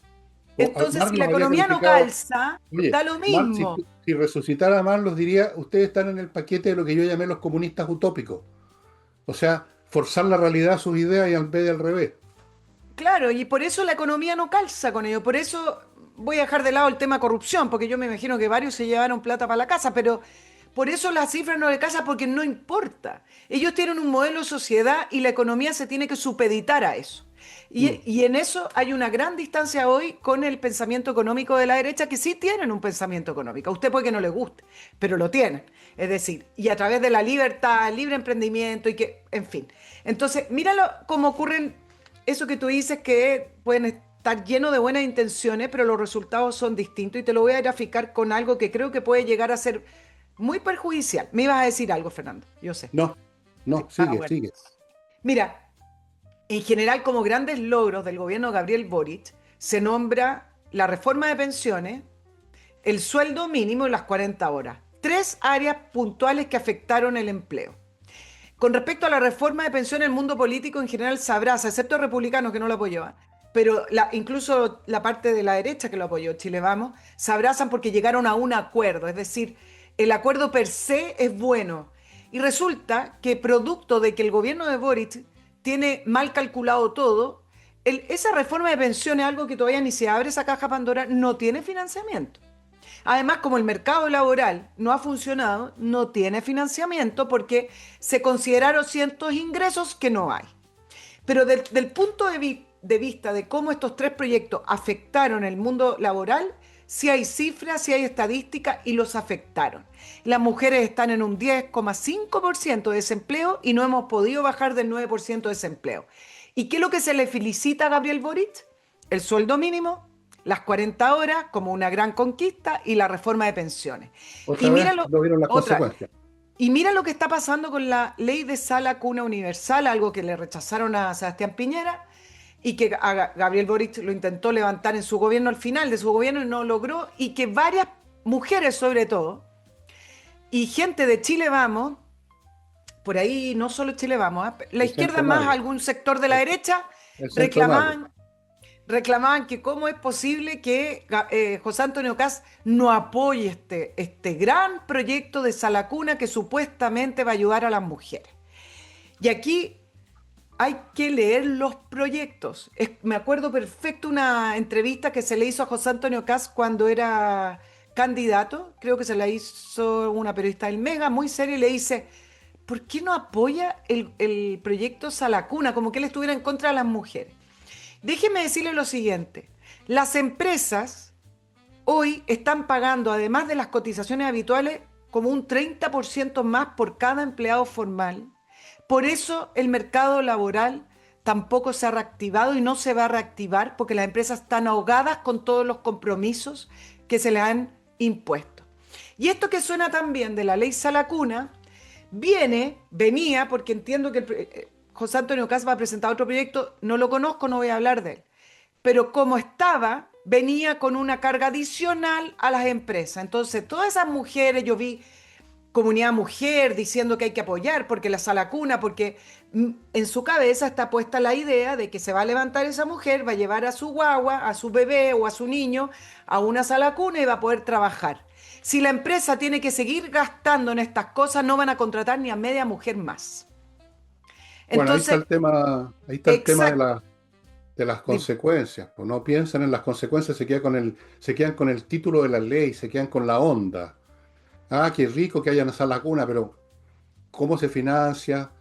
entonces, Marx si la los había economía no calificado. calza, Oye, da lo Marx, mismo. si resucitara a Marx, los diría, ustedes están en el paquete de lo que yo llamé los comunistas utópicos. O sea, forzar la realidad a sus ideas y al vez de al revés. Claro, y por eso la economía no calza con ello. Por eso voy a dejar de lado el tema corrupción, porque yo me imagino que varios se llevaron plata para la casa, pero por eso las cifras no le calzan porque no importa. Ellos tienen un modelo de sociedad y la economía se tiene que supeditar a eso. Mm. Y en eso hay una gran distancia hoy con el pensamiento económico de la derecha, que sí tienen un pensamiento económico. A usted puede que no le guste, pero lo tienen. Es decir, y a través de la libertad, el libre emprendimiento y que, en fin. Entonces, míralo cómo ocurren eso que tú dices que pueden estar llenos de buenas intenciones, pero los resultados son distintos y te lo voy a graficar con algo que creo que puede llegar a ser muy perjudicial. Me ibas a decir algo, Fernando, yo sé. No, no, Sí. Ah, sigue, bueno. sigue. Mira, en general como grandes logros del gobierno de Gabriel Boric se nombra la reforma de pensiones, el sueldo mínimo y las 40 horas. Tres áreas puntuales que afectaron el empleo. Con respecto a la reforma de pensiones, el mundo político en general se abraza, excepto republicanos que no lo apoyaban. Pero incluso la parte de la derecha que lo apoyó, Chile Vamos, se abrazan porque llegaron a un acuerdo. Es decir, el acuerdo per se es bueno. Y resulta que producto de que el gobierno de Boric tiene mal calculado todo, esa reforma de pensiones, algo que todavía ni se abre esa caja Pandora, no tiene financiamiento. Además, como el mercado laboral no ha funcionado, no tiene financiamiento porque se consideraron ciertos ingresos que no hay. Pero del punto de vista de cómo estos tres proyectos afectaron el mundo laboral, sí hay cifras, sí hay estadísticas y los afectaron. Las mujeres están en un 10,5% de desempleo y no hemos podido bajar del 9% de desempleo. ¿Y qué es lo que se le felicita a Gabriel Boric? El sueldo mínimo, las 40 horas como una gran conquista y la reforma de pensiones. Y Otra vez míralo, no vieron las otra, consecuencias. y mira lo que está pasando con la ley de sala cuna universal, algo que le rechazaron a Sebastián Piñera y que a Gabriel Boric lo intentó levantar en su gobierno al final de su gobierno y no logró, y que varias mujeres sobre todo, y gente de Chile Vamos, por ahí no solo Chile Vamos, la El izquierda centro más mayo. algún sector de la El, derecha, el centro mayo. reclamaban que cómo es posible que José Antonio Caz no apoye este gran proyecto de Salacuna que supuestamente va a ayudar a las mujeres. Y aquí hay que leer los proyectos. Me acuerdo perfecto una entrevista que se le hizo a José Antonio Caz cuando era candidato, creo que se la hizo una periodista del Mega, muy seria, y le dice, ¿por qué no apoya el proyecto Salacuna? Como que él estuviera en contra de las mujeres. Déjeme decirle lo siguiente, las empresas hoy están pagando, además de las cotizaciones habituales, como un 30% más por cada empleado formal. Por eso el mercado laboral tampoco se ha reactivado y no se va a reactivar porque las empresas están ahogadas con todos los compromisos que se les han impuesto. Y esto que suena también de la ley Salacuna, venía, porque entiendo que José Antonio Caz va a presentar otro proyecto, no lo conozco, no voy a hablar de él, pero como estaba, venía con una carga adicional a las empresas. Entonces, todas esas mujeres, yo vi comunidad mujer diciendo que hay que apoyar porque la sala cuna, porque en su cabeza está puesta la idea de que se va a levantar esa mujer, va a llevar a su guagua, a su bebé o a su niño a una sala cuna y va a poder trabajar. Si la empresa tiene que seguir gastando en estas cosas, no van a contratar ni a media mujer más. Bueno, Entonces, ahí está el tema exacto. de las consecuencias. Pues no piensan en las consecuencias, se quedan con el título de la ley, se quedan con la onda. Ah, qué rico que haya una sala cuna, pero ¿cómo se financia?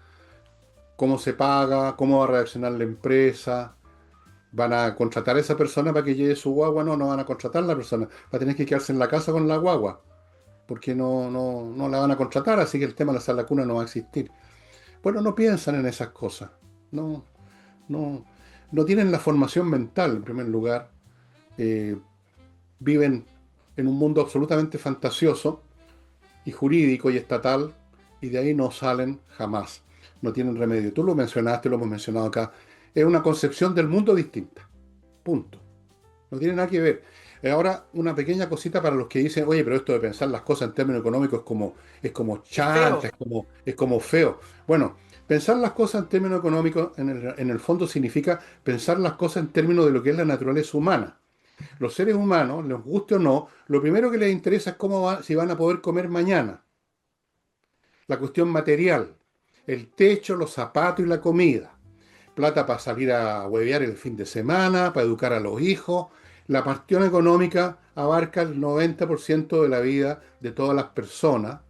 ¿Cómo se paga? ¿Cómo va a reaccionar la empresa? ¿Van a contratar a esa persona para que lleve su guagua? No, no van a contratar a la persona. Va a tener que quedarse en la casa con la guagua, porque no la van a contratar, así que el tema de la sala cuna no va a existir. Bueno, no piensan en esas cosas. No, no, no tienen la formación mental, en primer lugar. Eh, Viven en un mundo absolutamente fantasioso y jurídico y estatal, y de ahí no salen jamás. No tienen remedio. Tú lo mencionaste, lo hemos mencionado acá. Es una concepción del mundo distinta. Punto. No tiene nada que ver. Ahora, una pequeña cosita para los que dicen, oye, pero esto de pensar las cosas en términos económicos es como Es chanta, feo. es como feo. Bueno, pensar las cosas en términos económicos en el fondo significa pensar las cosas en términos de lo que es la naturaleza humana. Los seres humanos, les guste o no, lo primero que les interesa es si van a poder comer mañana. La cuestión material, el techo, los zapatos y la comida. Plata para salir a huevear el fin de semana, para educar a los hijos. La cuestión económica abarca el 90% de la vida de todas las personas,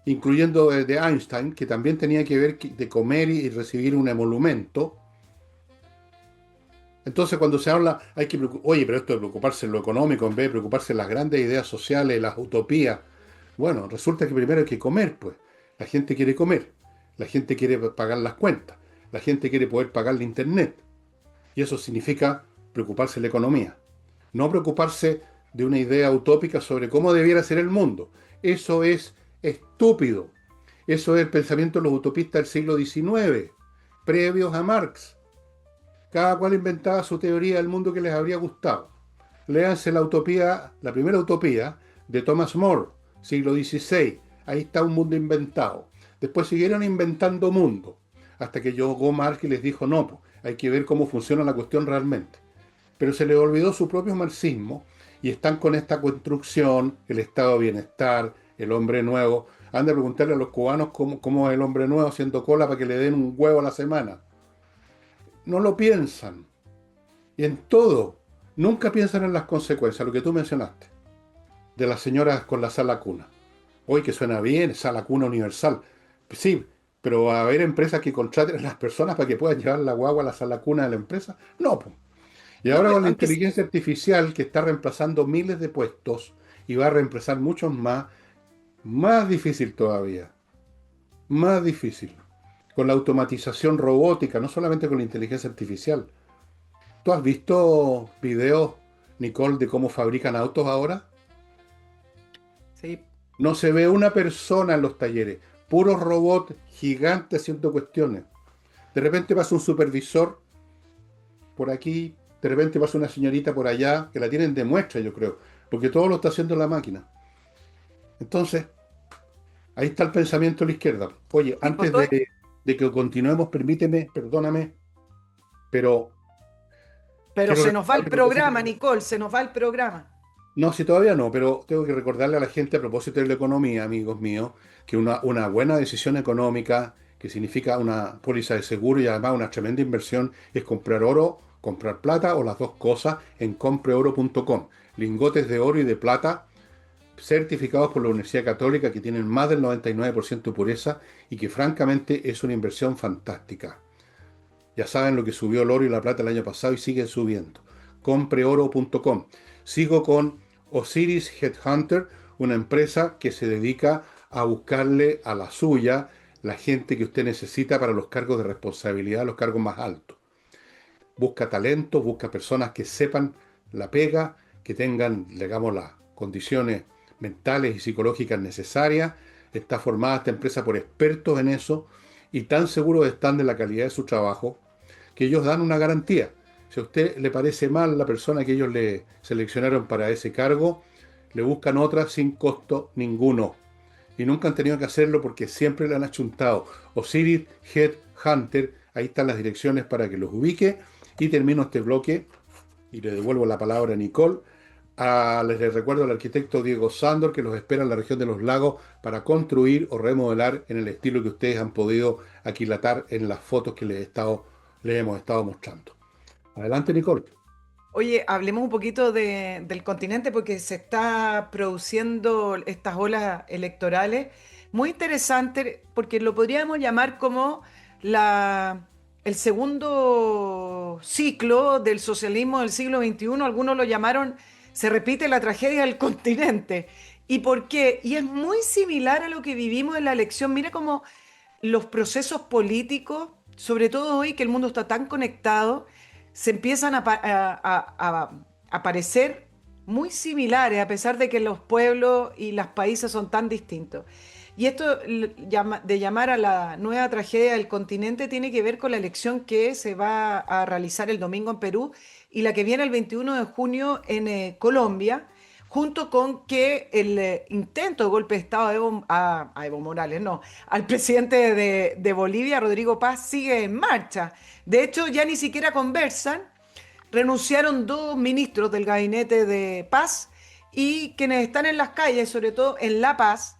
incluyendo de Einstein, que también tenía que ver de comer y recibir un emolumento. Entonces, cuando se habla, hay que oye, pero esto de preocuparse en lo económico en vez de preocuparse en las grandes ideas sociales, las utopías. Bueno, resulta que primero hay que comer, pues. La gente quiere comer, la gente quiere pagar las cuentas, la gente quiere poder pagar la internet. Y eso significa preocuparse de la economía. No preocuparse de una idea utópica sobre cómo debiera ser el mundo. Eso es estúpido. Eso es el pensamiento de los utopistas del siglo XIX, previos a Marx. Cada cual inventaba su teoría del mundo que les habría gustado. Léanse la utopía, la primera utopía de Thomas More, siglo XVI. Ahí está un mundo inventado. Después siguieron inventando mundo, hasta que llegó Marx y les dijo, no, pues, hay que ver cómo funciona la cuestión realmente. Pero se les olvidó su propio marxismo y están con esta construcción, el estado de bienestar, el hombre nuevo. Han de preguntarle a los cubanos cómo es el hombre nuevo haciendo cola para que le den un huevo a la semana. No lo piensan. Y en todo, nunca piensan en las consecuencias, lo que tú mencionaste, de las señoras con la sala cuna. Hoy que suena bien, sala cuna universal. Sí, pero ¿va a haber empresas que contraten a las personas para que puedan llevar la guagua a la sala cuna de la empresa? No, pues. Y No, ahora con la aunque inteligencia artificial que está reemplazando miles de puestos y va a reemplazar muchos más, más difícil todavía. Más difícil. Con la automatización robótica, no solamente con la inteligencia artificial. ¿Tú has visto videos, Nicole, de cómo fabrican autos ahora? sí. No se ve una persona en los talleres, puros robots gigantes haciendo cuestiones. De repente pasa un supervisor por aquí, de repente pasa una señorita por allá, que la tienen de muestra, yo creo, porque todo lo está haciendo la máquina. Entonces, ahí está el pensamiento de la izquierda. Oye, Sí, pues antes de que continuemos, permíteme, perdóname, pero pero quiero se nos va el recordarle a propósito. programa, Nicole, se nos va el programa. No, si todavía no, pero tengo que recordarle a la gente a propósito de la economía, amigos míos, que una buena decisión económica, que significa una póliza de seguro y además una tremenda inversión, es comprar oro, comprar plata o las dos cosas en compreoro.com. Lingotes de oro y de plata certificados por la Universidad Católica que tienen más del 99% de pureza y que francamente es una inversión fantástica. Ya saben lo que subió el oro y la plata el año pasado y siguen subiendo. Compreoro.com. Sigo con Osiris Headhunter, una empresa que se dedica a buscarle a la suya la gente que usted necesita para los cargos de responsabilidad, los cargos más altos. Busca talento, busca personas que sepan la pega, que tengan, digamos, las condiciones mentales y psicológicas necesarias. Está formada esta empresa por expertos en eso y tan seguros están de la calidad de su trabajo que ellos dan una garantía. Si a usted le parece mal la persona que ellos le seleccionaron para ese cargo, le buscan otra sin costo ninguno. Y nunca han tenido que hacerlo porque siempre le han achuntado. Osiris Headhunter, ahí están las direcciones para que los ubique. Y termino este bloque y le devuelvo la palabra a Nicole. Les recuerdo al arquitecto Diego Sándor que los espera en la región de los lagos para construir o remodelar en el estilo que ustedes han podido aquilatar en las fotos que les hemos estado mostrando. Adelante, Nicole. Oye, hablemos un poquito del continente porque se está produciendo estas olas electorales. Muy interesante porque lo podríamos llamar como el segundo ciclo del socialismo del siglo XXI. Algunos lo llamaron, se repite la tragedia del continente. ¿Y por qué? Y es muy similar a lo que vivimos en la elección. Mira cómo los procesos políticos, sobre todo hoy que el mundo está tan conectado, se empiezan a parecer muy similares, a pesar de que los pueblos y los países son tan distintos. Y esto de llamar a la nueva tragedia del continente tiene que ver con la elección que se va a realizar el domingo en Perú y la que viene el 21 de junio en Colombia, junto con que el intento de golpe de Estado a Evo Morales, no, al presidente de Bolivia, Rodrigo Paz, sigue en marcha. De hecho, ya ni siquiera conversan. Renunciaron dos ministros del gabinete de Paz y quienes están en las calles, sobre todo en La Paz,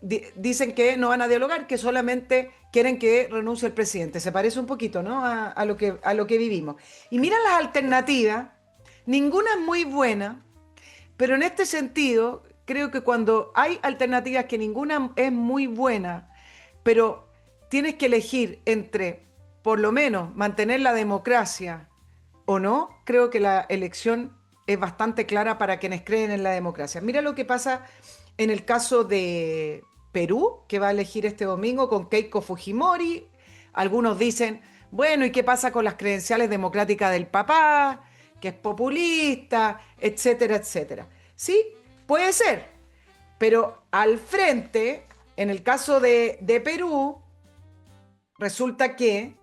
dicen que no van a dialogar, que solamente quieren que renuncie el presidente. Se parece un poquito, ¿no? A lo que vivimos. Y mira las alternativas, ninguna es muy buena, pero en este sentido, creo que cuando hay alternativas que ninguna es muy buena, pero tienes que elegir entre, por lo menos, mantener la democracia o no, creo que la elección es bastante clara para quienes creen en la democracia. Mira lo que pasa en el caso de Perú, que va a elegir este domingo con Keiko Fujimori. Algunos dicen, bueno, ¿y qué pasa con las credenciales democráticas del papá? Que es populista, etcétera, etcétera. Sí, puede ser, pero al frente, en el caso de Perú, resulta que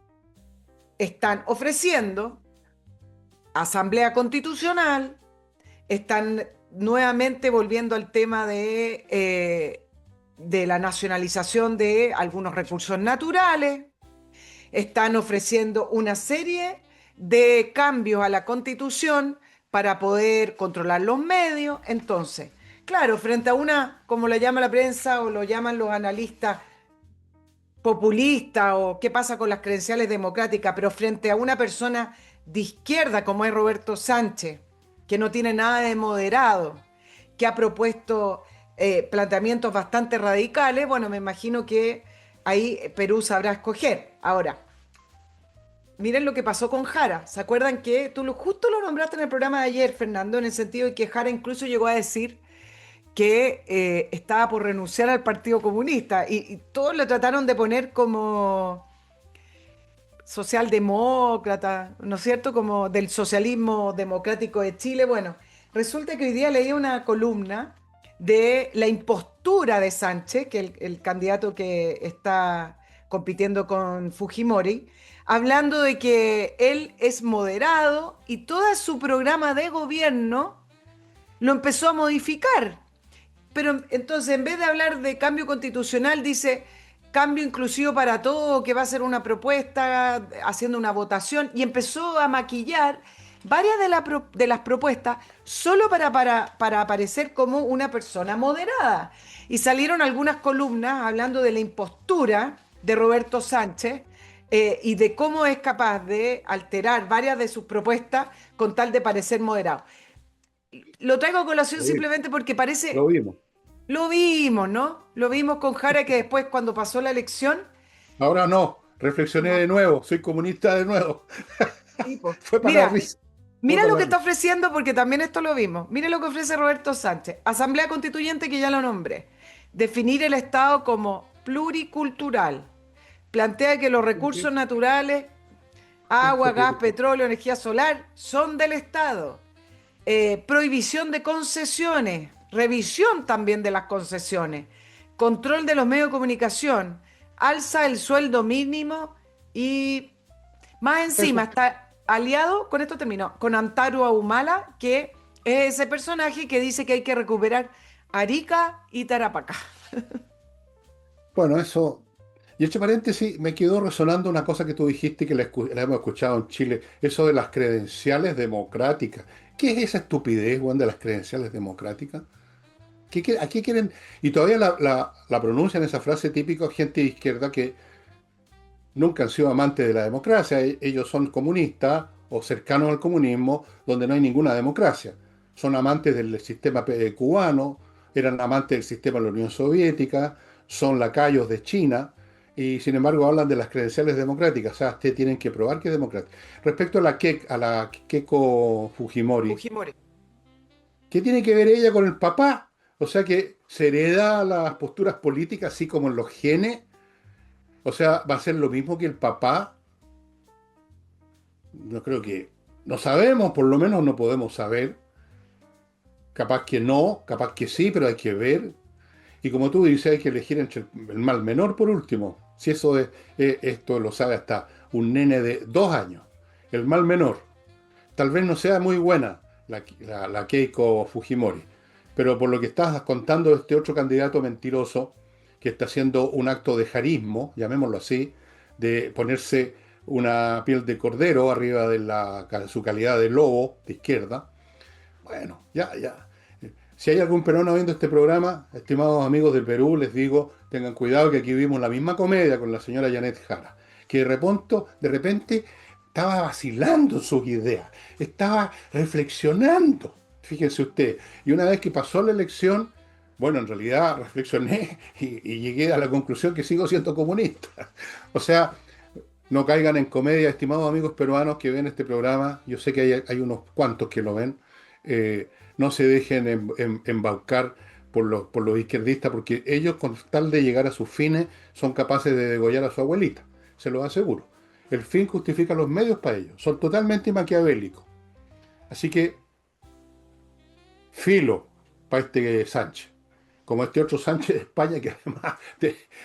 están ofreciendo asamblea constitucional, están nuevamente volviendo al tema de la nacionalización de algunos recursos naturales, están ofreciendo una serie de cambios a la constitución para poder controlar los medios. Entonces, claro, frente a una, como la llama la prensa o lo llaman los analistas, populista o qué pasa con las credenciales democráticas, pero frente a una persona de izquierda como es Roberto Sánchez, que no tiene nada de moderado, que ha propuesto planteamientos bastante radicales, bueno, me imagino que ahí Perú sabrá escoger. Ahora, miren lo que pasó con Jara. ¿Se acuerdan que justo lo nombraste en el programa de ayer, Fernando, en el sentido de que Jara incluso llegó a decir que estaba por renunciar al Partido Comunista y todos lo trataron de poner como socialdemócrata, ¿no es cierto? Como del socialismo democrático de Chile. Bueno, resulta que hoy día leí una columna de la impostura de Sánchez, que el candidato que está compitiendo con Fujimori, hablando de que él es moderado y todo su programa de gobierno lo empezó a modificar. Pero entonces, en vez de hablar de cambio constitucional, dice cambio inclusivo para todo, que va a ser una propuesta, haciendo una votación, y empezó a maquillar varias de las propuestas solo para aparecer como una persona moderada. Y salieron algunas columnas hablando de la impostura de Roberto Sánchez y de cómo es capaz de alterar varias de sus propuestas con tal de parecer moderado. Lo traigo a colación Lo vimos. simplemente porque Lo parece, vimos. lo vimos, ¿no? Lo vimos con Jara que después cuando pasó la elección, Ahora no, reflexioné no, de nuevo, soy comunista de nuevo. tipo. Fue para la Mira, risa, fue mira para lo la que está risa. ofreciendo porque también esto lo vimos. Mira lo que ofrece Roberto Sánchez. Asamblea Constituyente que ya lo nombré. Definir el Estado como pluricultural. Plantea que los Sí, recursos sí, naturales, sí, agua, se gas, preocupó. petróleo, energía solar, son del Estado. Prohibición de concesiones, revisión también de las concesiones, control de los medios de comunicación, alza el sueldo mínimo y más encima Eso. está aliado, con esto termino, con Antaru Ahumala, que es ese personaje que dice que hay que recuperar Arica y Tarapacá. Bueno, eso. Y hecho paréntesis, me quedó resonando una cosa que tú dijiste que la hemos escuchado en Chile, eso de las credenciales democráticas. ¿Qué es esa estupidez, Juan, de las credenciales democráticas? ¿A qué quieren? Y todavía la pronuncian esa frase típica gente de izquierda que nunca han sido amantes de la democracia. Ellos son comunistas o cercanos al comunismo, donde no hay ninguna democracia. Son amantes del sistema cubano, eran amantes del sistema de la Unión Soviética, son lacayos de China y sin embargo hablan de las credenciales democráticas. O sea, ustedes tienen que probar que es democrática. Respecto a a la Keiko Fujimori, Fujimori. ¿qué tiene que ver ella con el papá? O sea que se hereda las posturas políticas así como en los genes. O sea, va a ser lo mismo que el papá. No creo que, no sabemos, por lo menos no podemos saber. Capaz que no, capaz que sí, pero hay que ver. Y como tú dices, hay que elegir entre el mal menor por último. Si eso es, esto lo sabe hasta un nene de 2 años. El mal menor. Tal vez no sea muy buena la Keiko Fujimori, pero por lo que estás contando de este otro candidato mentiroso que está haciendo un acto de jarismo, llamémoslo así, de ponerse una piel de cordero arriba de su calidad de lobo de izquierda, bueno, ya. Si hay algún peruano viendo este programa, estimados amigos del Perú, les digo, tengan cuidado que aquí vimos la misma comedia con la señora Janet Jara, que de repente estaba vacilando sus ideas, estaba reflexionando, fíjense usted, y una vez que pasó la elección, bueno, en realidad reflexioné y llegué a la conclusión que sigo siendo comunista. O sea, no caigan en comedia, estimados amigos peruanos que ven este programa. Yo sé que hay unos cuantos que lo ven. No se dejen embaucar por los izquierdistas, porque ellos, con tal de llegar a sus fines, son capaces de degollar a su abuelita. Se lo aseguro. El fin justifica los medios para ellos. Son totalmente maquiavélicos. Así que, filo para este Sánchez. Como este otro Sánchez de España, que además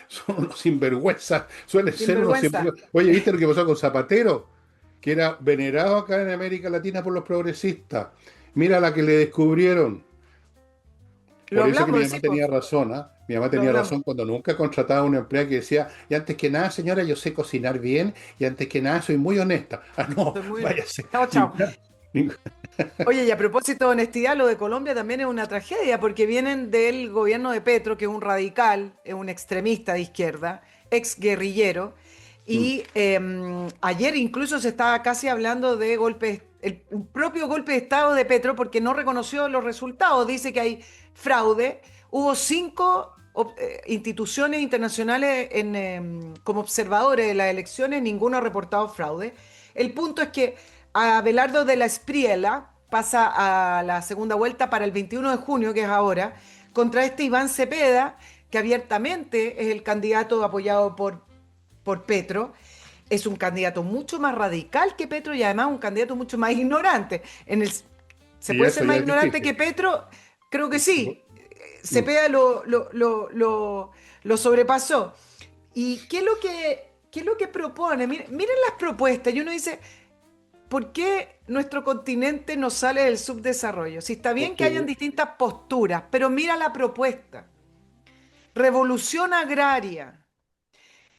son unos sinvergüenzas, suelen Sin ser unos vergüenza. sinvergüenzas. Oye, ¿viste lo que pasó con Zapatero? Que era venerado acá en América Latina por los progresistas. Mira la que le descubrieron. Lo Por eso que mi hablamos, mamá sí, pues, tenía razón, ¿ah? Mi mamá lo tenía hablamos. razón cuando nunca contrataba a una empleada que decía, y antes que nada, señora, yo sé cocinar bien, y antes que nada, soy muy honesta. Ah, no, Estoy muy bien. váyase. Chao, chao. Ninguna- Oye, y a propósito de honestidad, lo de Colombia también es una tragedia porque vienen del gobierno de Petro, que es un radical, es un extremista de izquierda, ex guerrillero, Mm. y ayer incluso se estaba casi hablando de golpes, un propio golpe de Estado de Petro porque no reconoció los resultados, dice que hay fraude. Hubo cinco instituciones internacionales como observadores de las elecciones, ninguno ha reportado fraude. El punto es que Abelardo de la Espriella pasa a la segunda vuelta para el 21 de junio, que es ahora, contra este Iván Cepeda, que abiertamente es el candidato apoyado por Petro. Es un candidato mucho más radical que Petro y además un candidato mucho más ignorante. ¿Se Y puede ser eso ya más es ignorante que difícil. Petro? Creo que sí. Mm. Cepeda lo sobrepasó. ¿Y qué es lo que propone? Miren las propuestas. Y uno dice, ¿por qué nuestro continente no sale del subdesarrollo? Si está bien que hayan Porque distintas posturas, pero mira la propuesta. Revolución agraria,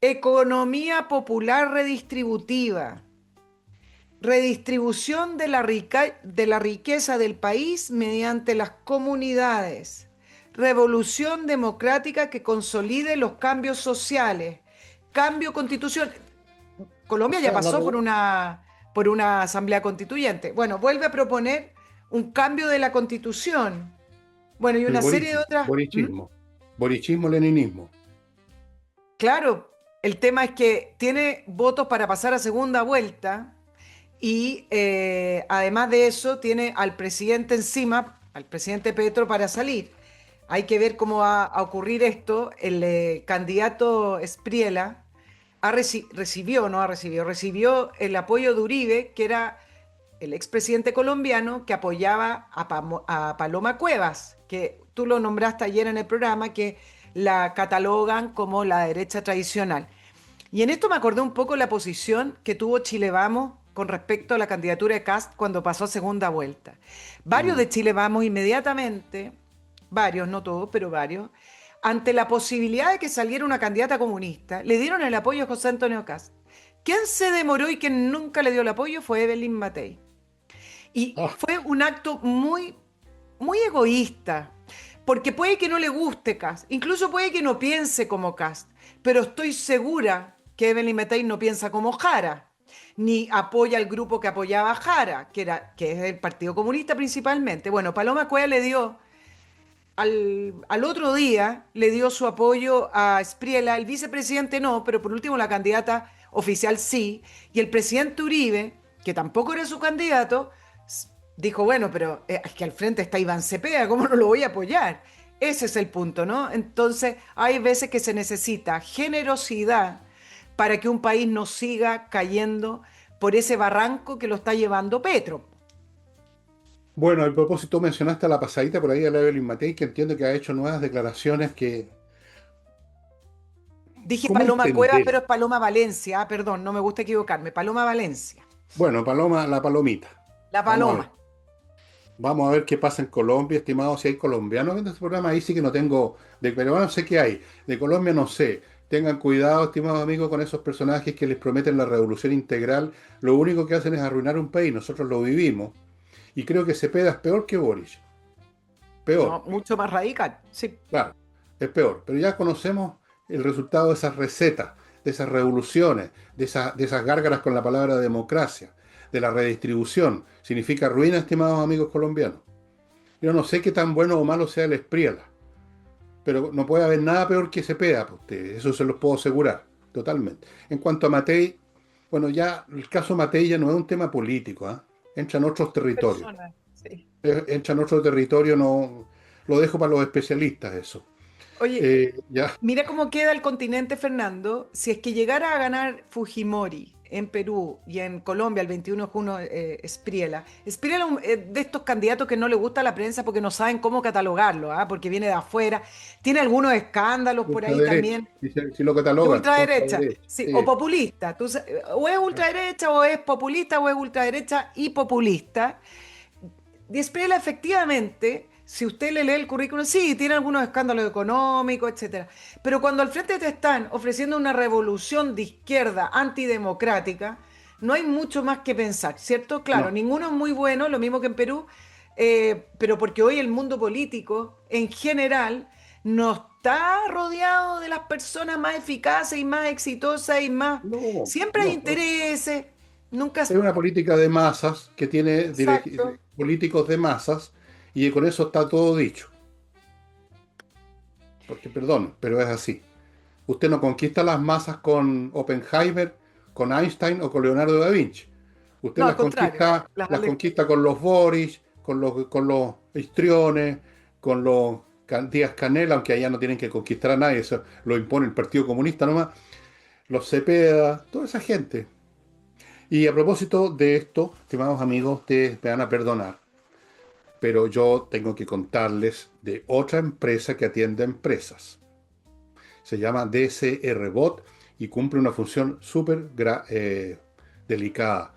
economía popular redistributiva, redistribución de la riqueza del país mediante las comunidades, revolución democrática que consolide los cambios sociales, cambio constitucional. o Colombia ya sea, pasó por una asamblea constituyente. Bueno, vuelve a proponer un cambio de la constitución. Bueno, y el una serie de otras. borichismo, borichismo, leninismo. Claro, el tema es que tiene votos para pasar a segunda vuelta y además de eso tiene al presidente encima, al presidente Petro para salir. Hay que ver cómo va a ocurrir esto. El candidato Espriella recibió, no ha recibido, recibió el apoyo de Uribe, que era el expresidente colombiano que apoyaba a Paloma Cuevas, que tú lo nombraste ayer en el programa, que la catalogan como la derecha tradicional. Y en esto me acordé un poco la posición que tuvo Chile Vamos con respecto a la candidatura de Kast cuando pasó a segunda vuelta. Varios Mm. de Chile Vamos inmediatamente, varios, no todos, pero varios, ante la posibilidad de que saliera una candidata comunista, le dieron el apoyo a José Antonio Kast. Quien se demoró y quien nunca le dio el apoyo fue Evelyn Matei. Y Ah, fue un acto muy, muy egoísta, porque puede que no le guste Cast, incluso puede que no piense como Cast, pero estoy segura que Evelyn Matei no piensa como Jara, ni apoya al grupo que apoyaba a Jara, que es el Partido Comunista principalmente. Bueno, Paloma Cueva le dio al otro día le dio su apoyo a Espriella, el vicepresidente no, pero por último la candidata oficial sí, y el presidente Uribe, que tampoco era su candidato, dijo, bueno, pero es que al frente está Iván Cepeda, ¿cómo no lo voy a apoyar? Ese es el punto, ¿no? Entonces hay veces que se necesita generosidad para que un país no siga cayendo por ese barranco que lo está llevando Petro. Bueno, a propósito, mencionaste a la pasadita por ahí a la Evelyn Matei, que entiendo que ha hecho nuevas declaraciones que... Dije ¿Cómo Paloma Cuevas, entender? pero es Paloma Valencia. Ah, perdón, no me gusta equivocarme. Paloma Valencia. Bueno, Paloma, la palomita. La Vamos a ver. Paloma. Vamos a ver qué pasa en Colombia, estimado. Si hay colombianos viendo este programa, ahí sí que no tengo. De peruanos sé que hay. De Colombia no sé. Tengan cuidado, estimados amigos, con esos personajes que les prometen la revolución integral. Lo único que hacen es arruinar un país. Nosotros lo vivimos. Y creo que Cepeda es peor que Boris. Peor. No, mucho más radical. Sí. Claro, es peor. Pero ya conocemos el resultado de esas recetas, de esas revoluciones, de esas gárgaras con la palabra democracia, de la redistribución. Significa ruina, estimados amigos colombianos. Yo no sé qué tan bueno o malo sea el Espriella, pero no puede haber nada peor que Cepeda para ustedes, eso se los puedo asegurar, totalmente. En cuanto a Matei, bueno, ya el caso Matei ya no es un tema político, ¿ah? Entra en otros territorios. Persona. Sí. Entra en otro territorio, no, lo dejo para los especialistas eso. Oye, Ya, mira cómo queda el continente, Fernando. Si es que llegara a ganar Fujimori en Perú y en Colombia el 21 de junio, Espriella. Espriella es de estos candidatos que no le gusta a la prensa porque no saben cómo catalogarlo, ¿ah? Porque viene de afuera. Tiene algunos escándalos por ahí ultraderecha, también. si lo Es catalogan, ultraderecha, ultraderecha. sí, o Sí. populista. O es ultraderecha, o es populista, o es ultraderecha y populista. Espriella, efectivamente, si usted le lee el currículum, sí, tiene algunos escándalos económicos, etcétera. Pero cuando al frente te están ofreciendo una revolución de izquierda antidemocrática, no hay mucho más que pensar, ¿cierto? Claro, No, ninguno es muy bueno, lo mismo que en Perú, pero porque hoy el mundo político, en general, no está rodeado de las personas más eficaces y más exitosas y más... no, Siempre hay no, no. intereses, nunca... Es una política de masas que tiene Exacto. políticos de masas y con eso está todo dicho. Porque, perdón, pero es así. Usted no conquista las masas con Oppenheimer, con Einstein o con Leonardo da Vinci. Usted No, al contrario, las las aleja. conquista con los Boris, con los Histriones, con los Díaz Canel, aunque allá no tienen que conquistar a nadie, eso lo impone el Partido Comunista nomás, los Cepeda, toda esa gente. Y a propósito de esto, estimados amigos, ustedes me van a perdonar, pero yo tengo que contarles de otra empresa que atiende a empresas. Se llama DCR Bot y cumple una función súper delicada.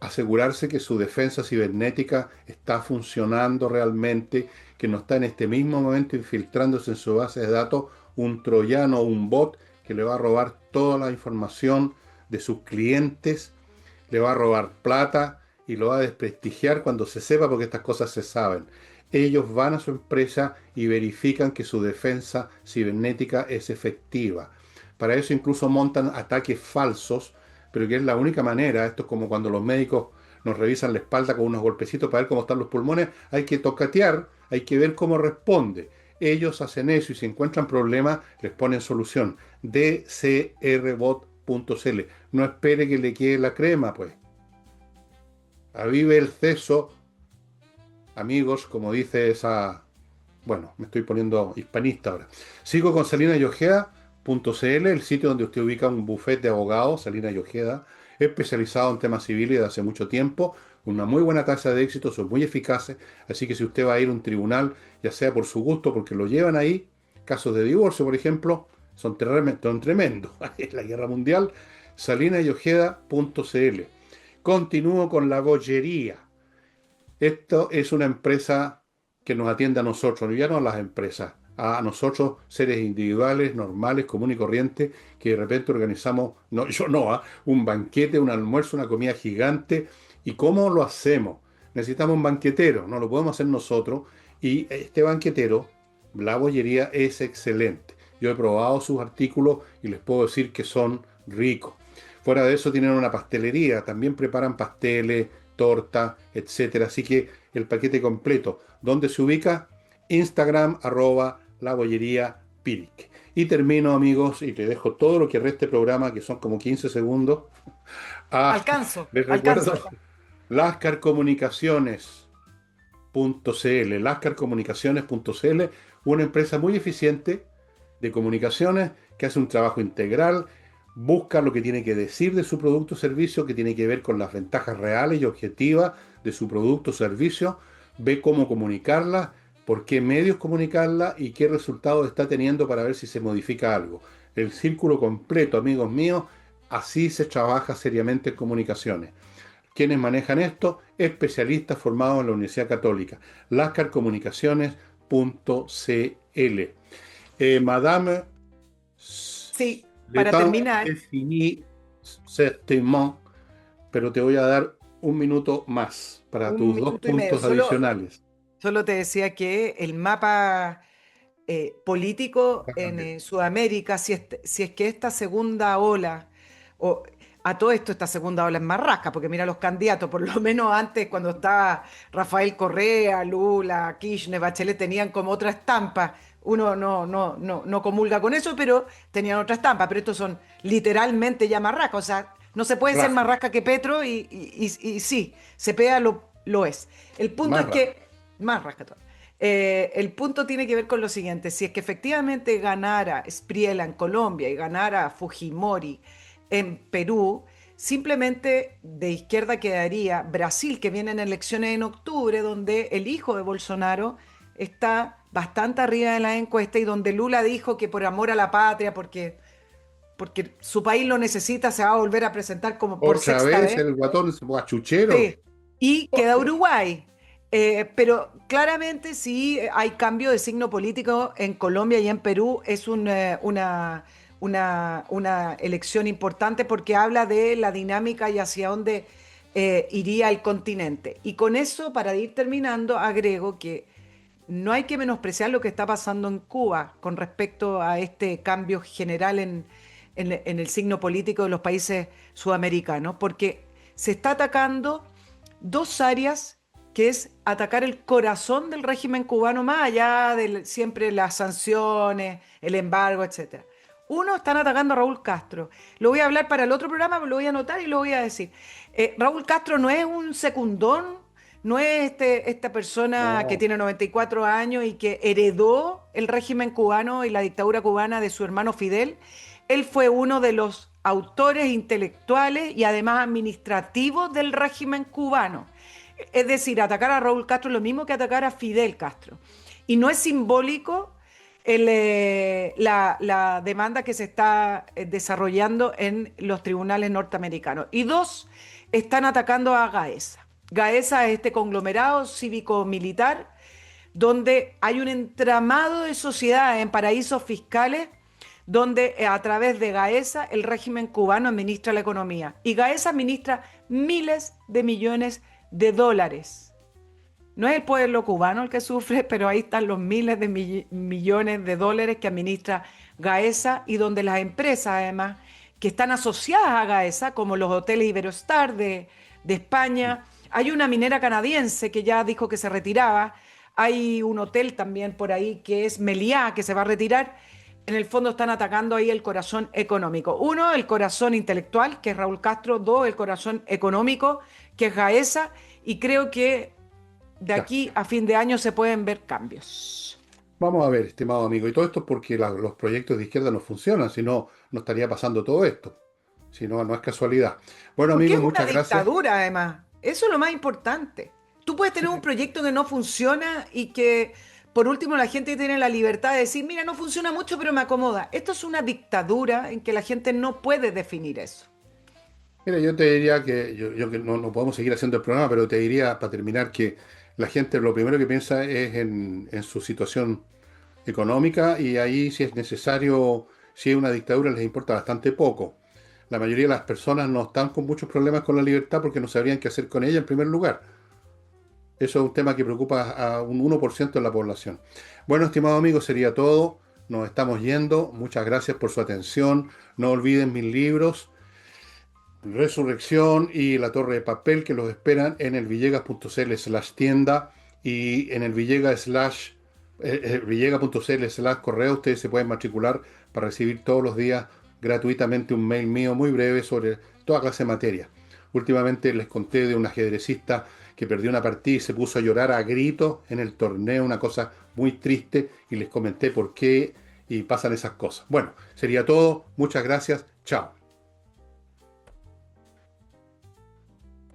Asegurarse que su defensa cibernética está funcionando realmente, que no está en este mismo momento infiltrándose en su base de datos un troyano o un bot que le va a robar toda la información de sus clientes, le va a robar plata y lo va a desprestigiar cuando se sepa, porque estas cosas se saben. Ellos van a su empresa y verifican que su defensa cibernética es efectiva. Para eso incluso montan ataques falsos, pero que es la única manera. Esto es como cuando los médicos nos revisan la espalda con unos golpecitos para ver cómo están los pulmones. Hay que tocatear, hay que ver cómo responde. Ellos hacen eso y si encuentran problemas, les ponen solución. dcrbot.cl. No espere que le quede la crema, pues. Avive el ceso, amigos, como dice esa... Bueno, me estoy poniendo hispanista ahora. Sigo con salinayojeda.cl, el sitio donde usted ubica un bufete de abogados, Salina y Ojeda, especializado en temas civiles de hace mucho tiempo, con una muy buena tasa de éxito, son muy eficaces, así que si usted va a ir a un tribunal, ya sea por su gusto, porque lo llevan ahí, casos de divorcio, por ejemplo, son tremendos. Es la guerra mundial, salinayojeda.cl. Continúo con la bollería. Esto es una empresa que nos atiende a nosotros, ya no a las empresas, a nosotros, seres individuales, normales, comunes y corrientes, que de repente organizamos, no, yo no, un banquete, un almuerzo, una comida gigante. ¿Y cómo lo hacemos? Necesitamos un banquetero, no lo podemos hacer nosotros. Y este banquetero, la bollería, es excelente. Yo he probado sus artículos y les puedo decir que son ricos. Fuera de eso tienen una pastelería, también preparan pasteles, torta, etcétera. Así que el paquete completo. ¿Dónde se ubica? Instagram, la bollería Piric. Y termino, amigos, y te dejo todo lo que reste programa, que son como 15 segundos. Ah, Alcanzo, les alcanzo, recuerdo alcanzo. lascarcomunicaciones.cl, lascarcomunicaciones.cl, una empresa muy eficiente de comunicaciones que hace un trabajo integral, busca lo que tiene que decir de su producto o servicio, que tiene que ver con las ventajas reales y objetivas de su producto o servicio, ve cómo comunicarla, por qué medios comunicarla y qué resultados está teniendo para ver si se modifica algo. El círculo completo, amigos míos, así se trabaja seriamente en comunicaciones. Quienes manejan esto, especialistas formados en la Universidad Católica, lascarcomunicaciones.cl. Madame, Sí, le para temps terminar, est fini, certainement, pero te voy a dar un minuto más para un tus dos minuto y medio. puntos adicionales. Solo te decía que el mapa político en Dale. Sudamérica, si es que esta segunda ola, o a todo esto esta segunda ola es más rasca, porque mira los candidatos, por lo menos antes cuando estaba Rafael Correa, Lula, Kirchner, Bachelet, tenían como otra estampa. Uno no comulga con eso, pero tenían otra estampa, pero estos son literalmente ya marrascas, o sea, no se puede ser más Raja, rasca que Petro y sí, Cepeda lo es. El punto más es raja. que, más rasca todavía. El punto tiene que ver con lo siguiente: si es que efectivamente ganara Spriela en Colombia y ganara Fujimori en Perú, simplemente de izquierda quedaría Brasil, que viene en elecciones en octubre, donde el hijo de Bolsonaro está bastante arriba de la encuesta y donde Lula dijo que por amor a la patria, porque su país lo necesita, se va a volver a presentar como por Otra sexta vez vez. el guatón guachuchero. Sí, y queda Uruguay. Pero claramente sí hay cambio de signo político en Colombia y en Perú. Es una elección importante porque habla de la dinámica y hacia dónde iría el continente. Y con eso, para ir terminando, agrego que no hay que menospreciar lo que está pasando en Cuba con respecto a este cambio general en el signo político de los países sudamericanos, porque se está atacando dos áreas, que es atacar el corazón del régimen cubano, más allá de siempre las sanciones, el embargo, etcétera. Uno, están atacando a Raúl Castro. Lo voy a hablar para el otro programa, lo voy a anotar y lo voy a decir. Raúl Castro no es un secundón, no es esta persona que No, tiene 94 años y que heredó el régimen cubano y la dictadura cubana de su hermano Fidel. Él fue uno de los autores intelectuales y además administrativos del régimen cubano. Es decir, atacar a Raúl Castro es lo mismo que atacar a Fidel Castro. Y no es simbólico la demanda que se está desarrollando en los tribunales norteamericanos. Y dos, están atacando a Gaesa. Gaesa es este conglomerado cívico-militar donde hay un entramado de sociedades en paraísos fiscales donde a través de Gaesa el régimen cubano administra la economía. Y Gaesa administra miles de millones de dólares. No es el pueblo cubano el que sufre, pero ahí están los miles de millones de dólares que administra Gaesa y donde las empresas, además, que están asociadas a Gaesa, como los hoteles Iberostar de España, hay una minera canadiense que ya dijo que se retiraba, hay un hotel también por ahí que es Meliá, que se va a retirar. En el fondo están atacando ahí el corazón económico. Uno, el corazón intelectual, que es Raúl Castro. Dos, el corazón económico, que es Gaesa. Y creo que de ya. aquí a fin de año se pueden ver cambios. Vamos a ver, estimado amigo. Y todo esto es porque los proyectos de izquierda no funcionan, si no, no estaría pasando todo esto. Si no, no es casualidad. Bueno, Porque amigo, es una muchas gracias. dictadura, además. Eso es lo más importante. Tú puedes tener un proyecto que no funciona y que, por último, la gente tiene la libertad de decir, mira, no funciona mucho, pero me acomoda. Esto es una dictadura en que la gente no puede definir eso. Mira, yo te diría que, yo que no podemos seguir haciendo el programa, pero te diría, para terminar, que la gente lo primero que piensa es en su situación económica y ahí si es necesario, si es una dictadura les importa bastante poco. La mayoría de las personas no están con muchos problemas con la libertad porque no sabrían qué hacer con ella en primer lugar. Eso es un tema que preocupa a un 1% de la población. Bueno, estimado amigo, sería todo. Nos estamos yendo. Muchas gracias por su atención. No olviden mis libros, Resurrección y La Torre de Papel, que los esperan en el villegas.cl/tienda y en el villegas.cl/correo. Ustedes se pueden matricular para recibir todos los días gratuitamente un mail mío muy breve sobre toda clase de materia. Últimamente les conté de un ajedrecista que perdió una partida y se puso a llorar a gritos en el torneo, una cosa muy triste, y les comenté por qué y pasan esas cosas. Bueno, sería todo. Muchas gracias. Chao.